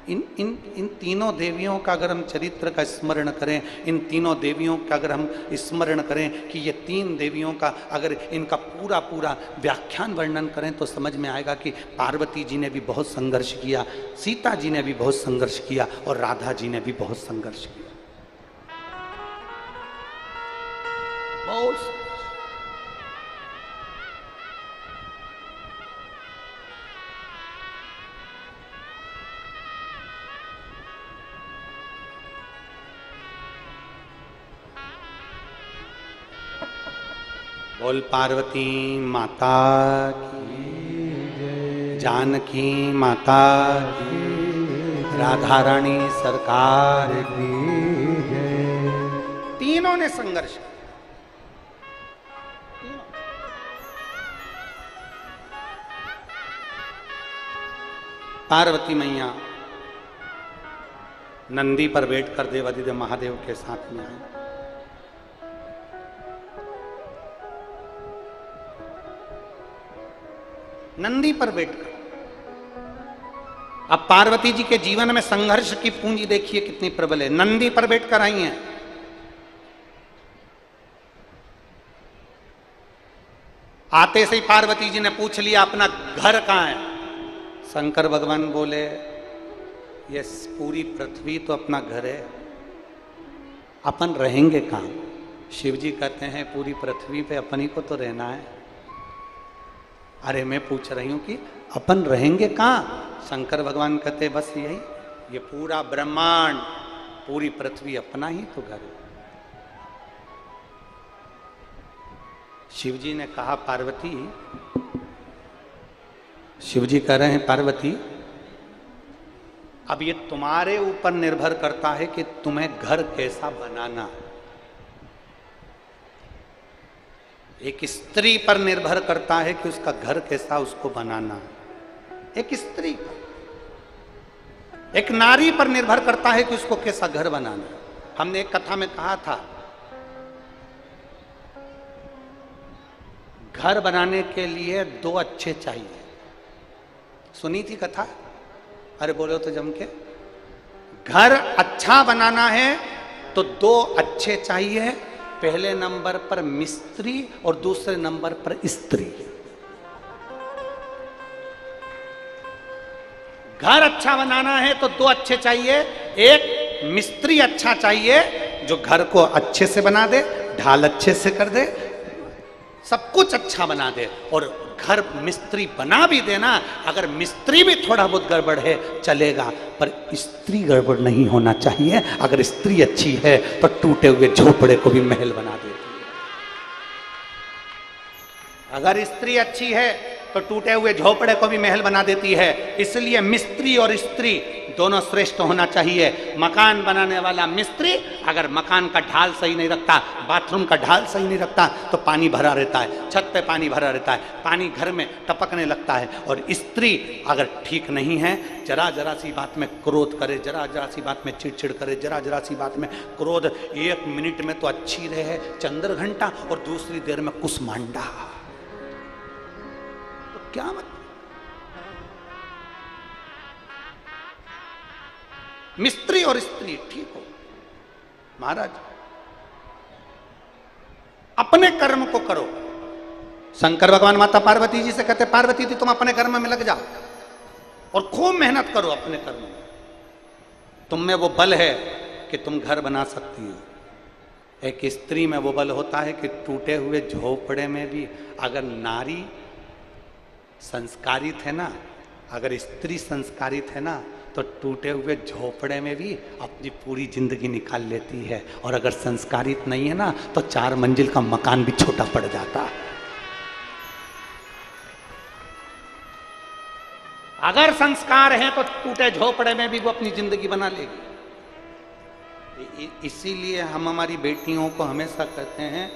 Speaker 1: इन तीनों देवियों का अगर हम चरित्र का स्मरण करें, इन तीनों देवियों का अगर हम स्मरण करें कि ये तीन देवियों का अगर इनका पूरा पूरा व्याख्यान वर्णन करें तो समझ में आएगा कि पार्वती जी ने भी बहुत संघर्ष किया, सीता जी ने भी बहुत संघर्ष किया और राधा जी ने भी बहुत संघर्ष किया। बहुत बोल पार्वती माता की, जानकी माता की, राधा रानी सरकार की। तीनों ने संघर्ष किया। पार्वती मैया नंदी पर बैठकर देवादिदेव महादेव के साथ में आई। नंदी पर बैठकर, अब पार्वती जी के जीवन में संघर्ष की पूंजी देखिए कितनी प्रबल है। नंदी पर बैठकर आई हैं। आते से ही पार्वती जी ने पूछ लिया अपना घर कहां है। शंकर भगवान बोले ये पूरी पृथ्वी तो अपना घर है, अपन रहेंगे कहां। शिव जी कहते हैं पूरी पृथ्वी पे अपनी को तो रहना है। अरे मैं पूछ रही हूं कि अपन रहेंगे कहां। शंकर भगवान कहते बस यही, ये पूरा ब्रह्मांड, पूरी पृथ्वी अपना ही तो घर है। शिव जी ने कहा पार्वती, शिव जी कह रहे हैं पार्वती अब ये तुम्हारे ऊपर निर्भर करता है कि तुम्हें घर कैसा बनाना है। एक स्त्री पर निर्भर करता है कि उसका घर कैसा उसको बनाना है। एक स्त्री पर, एक नारी पर निर्भर करता है कि उसको कैसा घर बनाना है। हमने एक कथा में कहा था घर बनाने के लिए दो अच्छे चाहिए। सुनी थी कथा? अरे बोलो तो जम के। घर अच्छा बनाना है तो दो अच्छे चाहिए। पहले नंबर पर मिस्त्री और दूसरे नंबर पर स्त्री। घर अच्छा बनाना है तो दो अच्छे चाहिए। एक मिस्त्री अच्छा चाहिए जो घर को अच्छे से बना दे, ढाल अच्छे से कर दे, सब कुछ अच्छा बना दे। और घर मिस्त्री बना भी देना, अगर मिस्त्री भी थोड़ा बहुत गड़बड़ है चलेगा, पर स्त्री गड़बड़ नहीं होना चाहिए। अगर स्त्री अच्छी है तो टूटे हुए झोपड़े को भी महल बना देती है। अगर स्त्री अच्छी है तो टूटे हुए झोपड़े को भी महल बना देती है। इसलिए मिस्त्री और स्त्री दोनों श्रेष्ठ होना चाहिए। मकान बनाने वाला मिस्त्री अगर मकान का ढाल सही नहीं रखता, बाथरूम का ढाल सही नहीं रखता तो पानी भरा रहता है, छत पे पानी भरा रहता है, पानी घर में टपकने लगता है। और स्त्री अगर ठीक नहीं है, जरा जरा सी बात में क्रोध करे, जरा जरा सी बात में चिड़चिड़ करे, जरा जरा सी बात में क्रोध, 1 मिनट में तो अच्छी रहे चंद्र घंटा और दूसरी देर में कुसमांडा, तो क्या मतलब। मिस्त्री और स्त्री ठीक हो। महाराज अपने कर्म को करो। शंकर भगवान माता पार्वती जी से कहते पार्वती जी तुम अपने कर्म में लग जाओ और खूब मेहनत करो अपने कर्म में। तुम में वो बल है कि तुम घर बना सकती हो। एक स्त्री में वो बल होता है कि टूटे हुए झोपड़े में भी अगर नारी संस्कारित है ना, अगर स्त्री संस्कारित है ना, तो टूटे हुए झोपड़े में भी अपनी पूरी जिंदगी निकाल लेती है। और अगर संस्कारित नहीं है ना, तो 4 मंजिल का मकान भी छोटा पड़ जाता है। अगर संस्कार है तो टूटे झोपड़े में भी वो अपनी जिंदगी बना लेगी। इसीलिए हम हमारी बेटियों को हमेशा कहते हैं,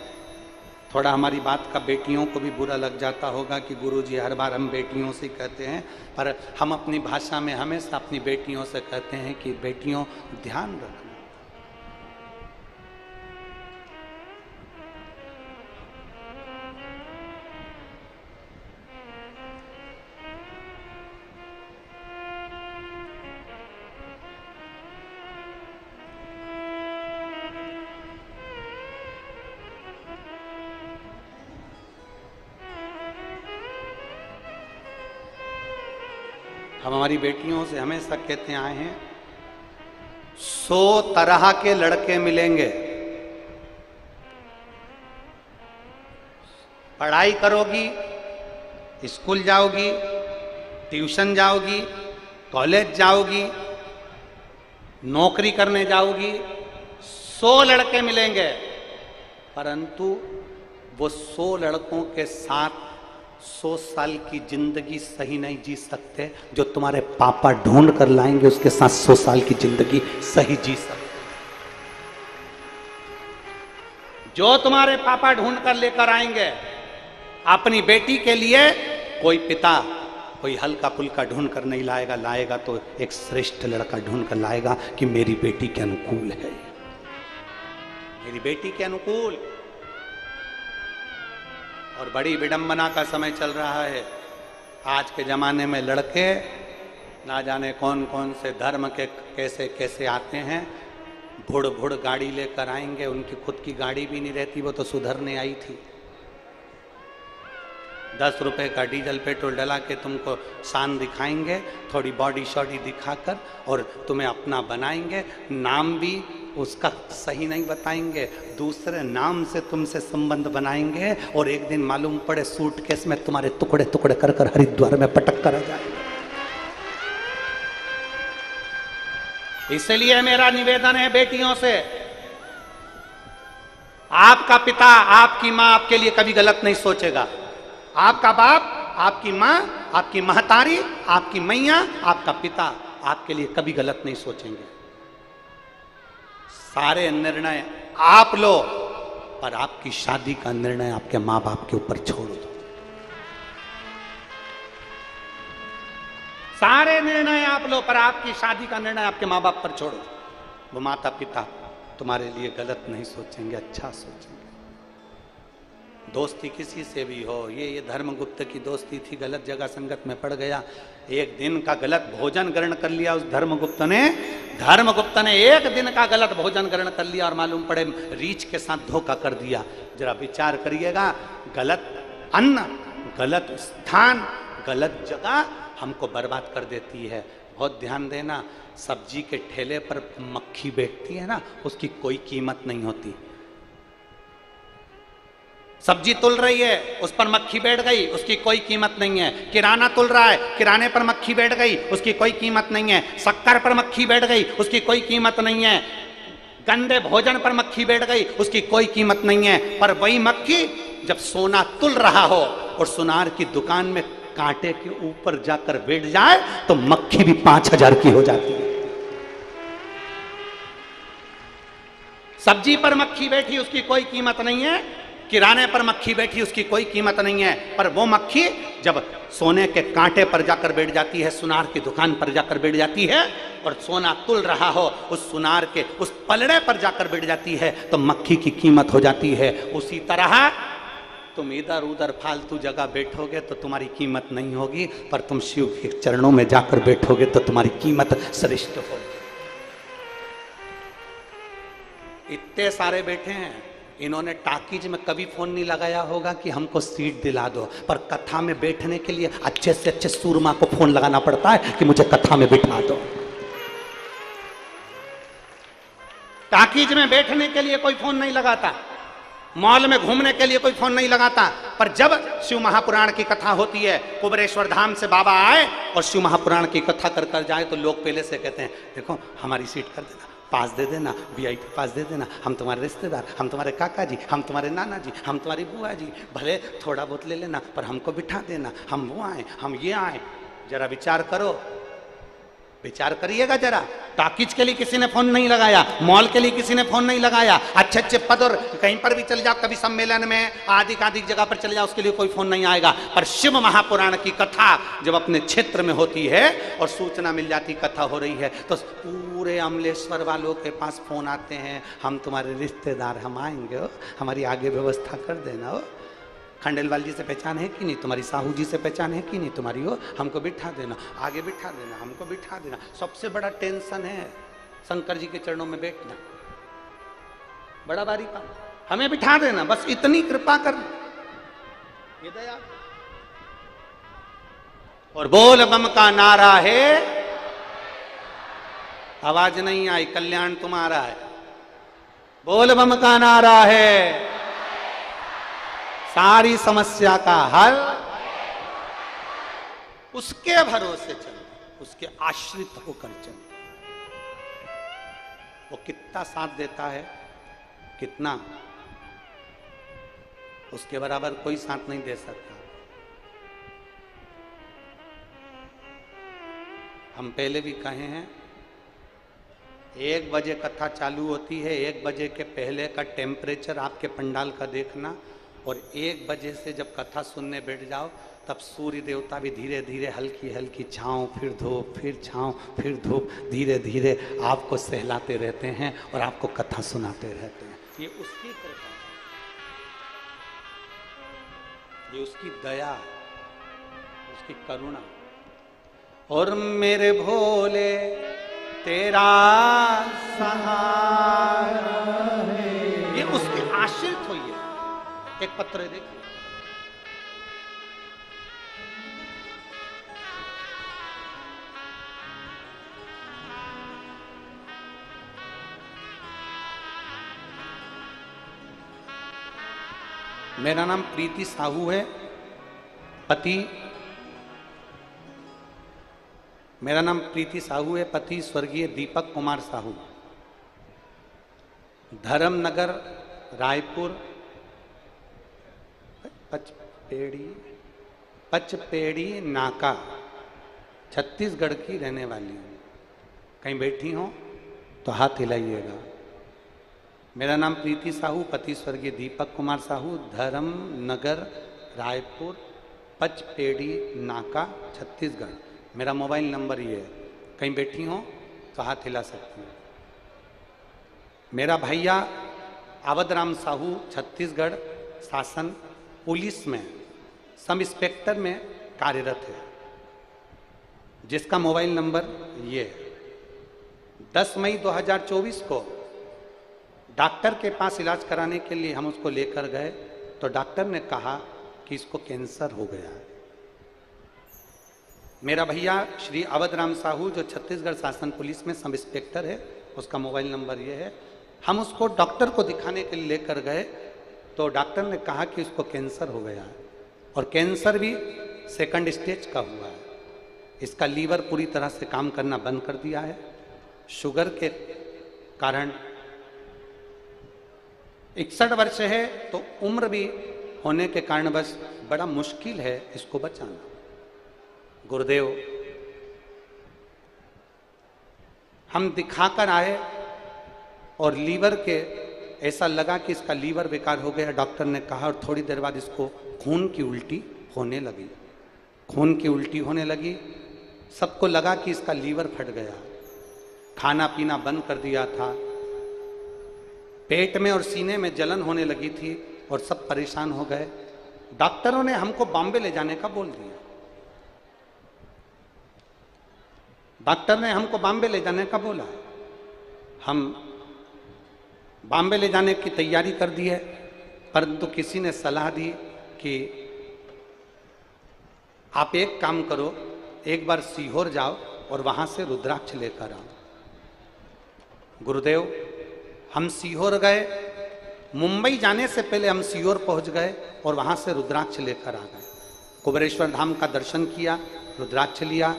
Speaker 1: थोड़ा हमारी बात का बेटियों को भी बुरा लग जाता होगा कि गुरुजी हर बार हम बेटियों से कहते हैं, पर हम अपनी भाषा में हमेशा अपनी बेटियों से कहते हैं कि बेटियों ध्यान रखना। हम हमारी बेटियों से हमेशा कहते आए हैं, 100 तरह के लड़के मिलेंगे, पढ़ाई करोगी, स्कूल जाओगी, ट्यूशन जाओगी, कॉलेज जाओगी, नौकरी करने जाओगी, 100 लड़के मिलेंगे, परंतु वो 100 लड़कों के साथ 100 साल की जिंदगी सही नहीं जी सकते। जो तुम्हारे पापा ढूंढ कर लाएंगे उसके साथ 100 साल की जिंदगी सही जी सकते। जो तुम्हारे पापा ढूंढ कर लेकर आएंगे अपनी बेटी के लिए, कोई पिता कोई हल्का फुल्का ढूंढ कर नहीं लाएगा, लाएगा तो एक श्रेष्ठ लड़का ढूंढ कर लाएगा कि मेरी बेटी के अनुकूल है, मेरी बेटी के अनुकूल। और बड़ी विडंबना का समय चल रहा है। आज के ज़माने में लड़के ना जाने कौन कौन से धर्म के कैसे कैसे आते हैं, भुड़ भुड़ गाड़ी लेकर आएंगे, उनकी खुद की गाड़ी भी नहीं रहती, वो तो सुधरने आई थी। 10 रुपए का डीजल पेट्रोल डला के तुमको शान दिखाएंगे, थोड़ी बॉडी शॉडी दिखाकर, और तुम्हें अपना बनाएंगे, नाम भी उसका सही नहीं बताएंगे, दूसरे नाम से तुमसे संबंध बनाएंगे, और एक दिन मालूम पड़े सूटकेस में तुम्हारे टुकड़े टुकड़े कर कर हरिद्वार में पटक कर आ जाएंगे। इसलिए मेरा निवेदन है बेटियों से, आपका पिता आपकी माँ आपके लिए कभी गलत नहीं सोचेगा। आपका बाप, आपकी माँ, आपकी महतारी, आपकी मैया, आपका पिता आपके लिए कभी गलत नहीं सोचेंगे। सारे निर्णय आप लो, पर आपकी शादी का निर्णय आपके माँ बाप के ऊपर छोड़ दो। सारे निर्णय आप लो, पर आपकी शादी का निर्णय आपके माँ बाप पर छोड़ो। वो माता पिता तुम्हारे लिए गलत नहीं सोचेंगे, अच्छा सोचेंगे। दोस्ती किसी से भी हो, ये धर्मगुप्त की दोस्ती थी, गलत जगह संगत में पड़ गया, एक दिन का गलत भोजन ग्रहण कर लिया उस धर्मगुप्त ने एक दिन का गलत भोजन ग्रहण कर लिया और मालूम पड़े रीछ के साथ धोखा कर दिया। जरा विचार करिएगा, गलत अन्न, गलत स्थान, गलत जगह हमको बर्बाद कर देती है। बहुत ध्यान देना, सब्जी के ठेले पर मक्खी बैठती है ना, उसकी कोई कीमत नहीं होती। सब्जी तुल रही है, उस पर मक्खी बैठ गई, उसकी कोई कीमत नहीं है। किराना तुल रहा है, किराने पर मक्खी बैठ गई, उसकी कोई कीमत नहीं है। शक्कर पर मक्खी बैठ गई, उसकी कोई कीमत नहीं है। गंदे भोजन पर मक्खी बैठ गई, उसकी कोई कीमत नहीं है। पर वही मक्खी जब सोना तुल रहा हो और सुनार की दुकान में कांटे के ऊपर जाकर बैठ जाए तो मक्खी भी 5000 की हो जाती है। सब्जी पर मक्खी बैठी, उसकी कोई कीमत नहीं है। किराने पर मक्खी बैठी, उसकी कोई कीमत नहीं है। पर वो मक्खी जब सोने के कांटे पर जाकर बैठ जाती है, सुनार की दुकान पर जाकर बैठ जाती है, और सोना तुल रहा हो उस सुनार के उस पलड़े पर जाकर बैठ जाती है, तो मक्खी की कीमत हो जाती है। उसी तरह तुम इधर उधर फालतू जगह बैठोगे तो तुम्हारी कीमत नहीं होगी, पर तुम शिव के चरणों में जाकर बैठोगे तो तुम्हारी कीमत श्रेष्ठ होगी। इतने सारे बैठे हैं, इन्होंने टाकीज में कभी फोन नहीं लगाया होगा कि हमको सीट दिला दो, पर कथा में बैठने के लिए अच्छे से अच्छे सूरमा को फोन लगाना पड़ता है कि मुझे कथा में बिठा दो। टाकीज में बैठने के लिए कोई फोन नहीं लगाता, मॉल में घूमने के लिए कोई फोन नहीं लगाता, पर जब शिव महापुराण की कथा होती है, कुबेरेश्वर धाम से बाबा आए और शिव महापुराण की कथा कर कर जाए, तो लोग पहले से कहते हैं देखो हमारी सीट कर देना, पास दे देना, वीआईपी पास दे देना, हम तुम्हारे रिश्तेदार, हम तुम्हारे काका जी, हम तुम्हारे नाना जी, हम तुम्हारी बुआ जी, भले थोड़ा बहुत ले लेना पर हमको बिठा देना, हम वो आए, हम ये आए। जरा विचार करो, विचार करिएगा जरा। टॉकीज के लिए किसी ने फोन नहीं लगाया, मॉल के लिए किसी ने फोन नहीं लगाया, अच्छे अच्छे पद और कहीं पर भी चले जाओ, कभी सम्मेलन में आदि आदि जगह पर चले जाओ, उसके लिए कोई फोन नहीं आएगा। पर शिव महापुराण की कथा जब अपने क्षेत्र में होती है और सूचना मिल जाती कथा हो रही है, तो पूरे अमलेश्वर वालों के पास फोन आते हैं, हम तुम्हारे रिश्तेदार, हम आएंगे हो, हमारी आगे व्यवस्था कर देना हो, खंडेलवाल जी से पहचान है कि नहीं तुम्हारी, साहू जी से पहचान है कि नहीं तुम्हारी, हो हमको बिठा देना, आगे बिठा देना, हमको बिठा देना। सबसे बड़ा टेंशन है शंकर जी के चरणों में बैठना, बड़ा भारी काम, हमें बिठा देना, बस इतनी कृपा कर, ये दया। और बोल बम का नारा है, आवाज नहीं आई, कल्याण तुम्हारा है। बोल बम का नारा है, सारी समस्या का हल, उसके भरोसे चलो, उसके आश्रित होकर चलो। वो कितना साथ देता है, कितना, उसके बराबर कोई साथ नहीं दे सकता। हम पहले भी कहे हैं, 1 बजे कथा चालू होती है, 1 बजे के पहले का टेम्परेचर आपके पंडाल का देखना, और 1 बजे से जब कथा सुनने बैठ जाओ, तब सूर्य देवता भी धीरे धीरे हल्की हल्की छांव, फिर धूप, फिर छांव, फिर धूप, धीरे धीरे आपको सहलाते रहते हैं और आपको कथा सुनाते रहते हैं। ये उसकी कृपा, ये उसकी दया, उसकी करुणा। और मेरे भोले तेरा सहारा है, ये उसके आश्रित हुई है। एक पत्र देखिए, मेरा नाम प्रीति साहू है, पति, मेरा नाम प्रीति साहू है, पति स्वर्गीय दीपक कुमार साहू, धर्मनगर रायपुर पचपेड़ी नाका छत्तीसगढ़ की रहने वाली हूँ। कहीं बैठी हो तो हाथ हिलाइएगा। मेरा नाम प्रीति साहू, पति स्वर्गीय दीपक कुमार साहू, धर्मनगर रायपुर पचपेड़ी नाका छत्तीसगढ़। मेरा मोबाइल नंबर ये है, कहीं बैठी हो तो हाथ हिला सकती हूँ। मेरा भैया अवधराम साहू छत्तीसगढ़ शासन पुलिस में सब इंस्पेक्टर में कार्यरत है, जिसका मोबाइल नंबर ये है। 10 मई 2024 को डॉक्टर के पास इलाज कराने के लिए हम उसको लेकर गए, तो डॉक्टर ने कहा कि इसको कैंसर हो गया है। मेरा भैया श्री अवधराम साहू जो छत्तीसगढ़ शासन पुलिस में सब इंस्पेक्टर है, उसका मोबाइल नंबर ये है। हम उसको डॉक्टर को दिखाने के लिए लेकर गए, तो डॉक्टर ने कहा कि उसको कैंसर हो गया है, और कैंसर भी 2nd स्टेज का हुआ है। इसका लीवर पूरी तरह से काम करना बंद कर दिया है। शुगर के कारण 61 वर्ष है, तो उम्र भी होने के कारण बस बड़ा मुश्किल है इसको बचाना। गुरुदेव, हम दिखाकर आए और लीवर के ऐसा लगा कि इसका लीवर बेकार हो गया। डॉक्टर ने कहा, और थोड़ी देर बाद इसको खून की उल्टी होने लगी। खून की उल्टी होने लगी, सबको लगा कि इसका लीवर फट गया। खाना पीना बंद कर दिया था, पेट में और सीने में जलन होने लगी थी, और सब परेशान हो गए। डॉक्टरों ने हमको बॉम्बे ले जाने का बोल दिया। डॉक्टर ने हमको बॉम्बे ले जाने का बोला। हम बॉम्बे ले जाने की तैयारी कर दी है, परंतु किसी ने सलाह दी कि आप एक काम करो, एक बार सीहोर जाओ और वहां से रुद्राक्ष लेकर आओ। गुरुदेव, हम सीहोर गए, मुंबई जाने से पहले हम सीहोर पहुंच गए और वहां से रुद्राक्ष लेकर आ गए। कुबेरेश्वर धाम का दर्शन किया, रुद्राक्ष लिया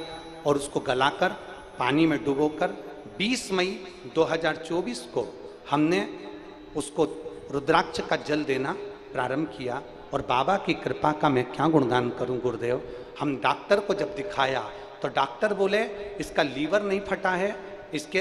Speaker 1: और उसको गलाकर पानी में डुबोकर 20 मई 2024 को हमने उसको रुद्राक्ष का जल देना प्रारंभ किया। और बाबा की कृपा का मैं क्या गुणगान करूं गुरुदेव। हम डॉक्टर को जब दिखाया तो डॉक्टर बोले इसका लीवर नहीं फटा है, इसके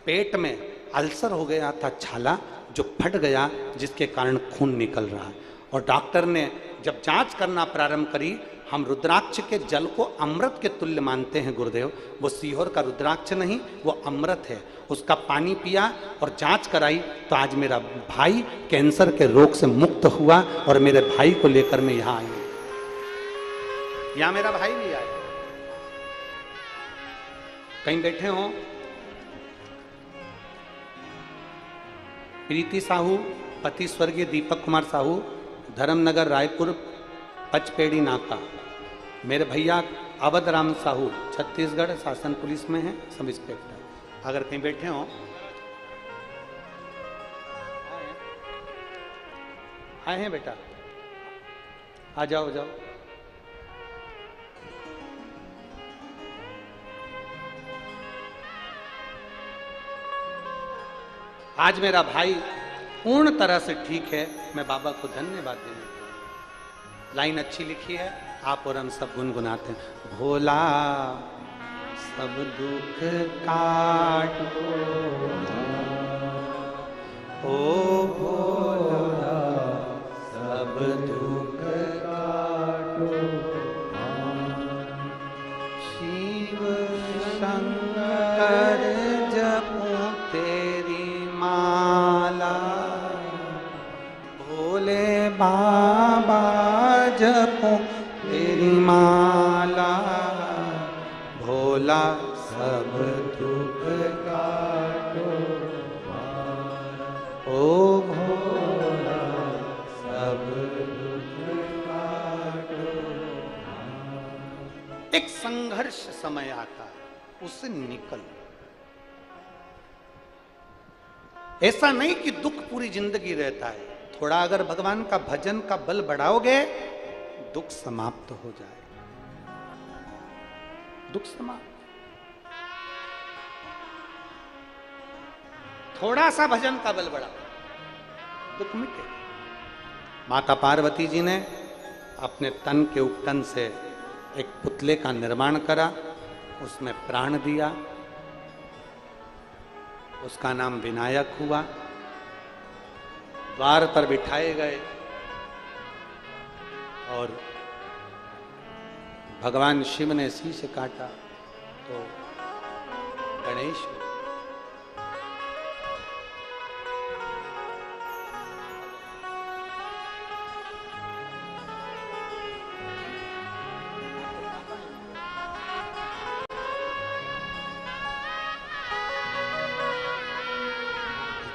Speaker 1: पेट में अल्सर हो गया था, छाला जो फट गया जिसके कारण खून निकल रहा है। और डॉक्टर ने जब जांच करना प्रारंभ करी, हम रुद्राक्ष के जल को अमृत के तुल्य मानते हैं गुरुदेव। वो सीहोर का रुद्राक्ष नहीं, वो अमृत है। उसका पानी पिया और जांच कराई तो आज मेरा भाई कैंसर के रोग से मुक्त हुआ और मेरे भाई को लेकर मैं यहां आई। यहां मेरा भाई भी आया, कहीं बैठे हो। प्रीति साहू, पति स्वर्गीय दीपक कुमार साहू, धर्मनगर रायपुर पचपेड़ी नाका। मेरे भैया अवध राम साहू छत्तीसगढ़ शासन पुलिस में है, सब इंस्पेक्टर। अगर कहीं बैठे हो, आए हैं बेटा, आ जाओ जाओ। आज मेरा भाई पूर्ण तरह से ठीक है, मैं बाबा को धन्यवाद देने को। लाइन अच्छी लिखी है, आप और हम सब गुनगुनाते हैं। भोला सब दुख काटो, ओ भोला सब दुख काटो, शिव शंकर जपो तेरी माला, भोले बाबा जपो तेरी माला, भोला सब दुख काटो, ओ भोला सब दुख काटो। एक संघर्ष समय आता है, उससे निकल। ऐसा नहीं कि दुख पूरी जिंदगी रहता है, थोड़ा अगर भगवान का भजन का बल बढ़ाओगे दुख समाप्त हो जाए, दुख समाप्त। थोड़ा सा भजन का बल बढ़ाओ, दुख मिटे। माता पार्वती जी ने अपने तन के उपटन से एक पुतले का निर्माण करा, उसमें प्राण दिया, उसका नाम विनायक हुआ। द्वार पर बिठाए गए और भगवान शिव ने शीश काटा तो गणेश।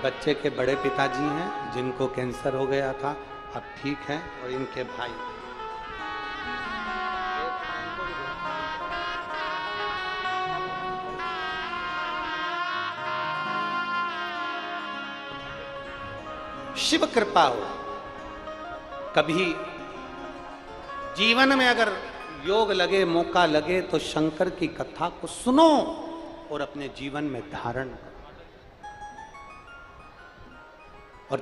Speaker 1: बच्चे के बड़े पिताजी हैं जिनको कैंसर हो गया था, अब ठीक हैं, और इनके भाई। शिव कृपा हो, कभी जीवन में अगर योग लगे, मौका लगे तो शंकर की कथा को सुनो और अपने जीवन में धारण करो। और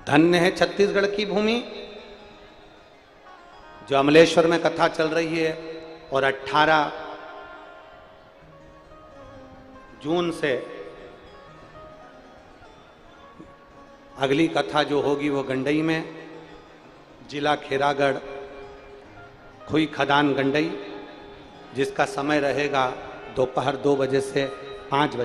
Speaker 1: धन्य है छत्तीसगढ़ की भूमि, जो अमलेश्वर में कथा चल रही है और 18 जून से अगली कथा जो होगी वो गंडई में, जिला खेरागढ़, खुई खदान गंडई, जिसका समय रहेगा दोपहर 2 बजे से 5 बजे।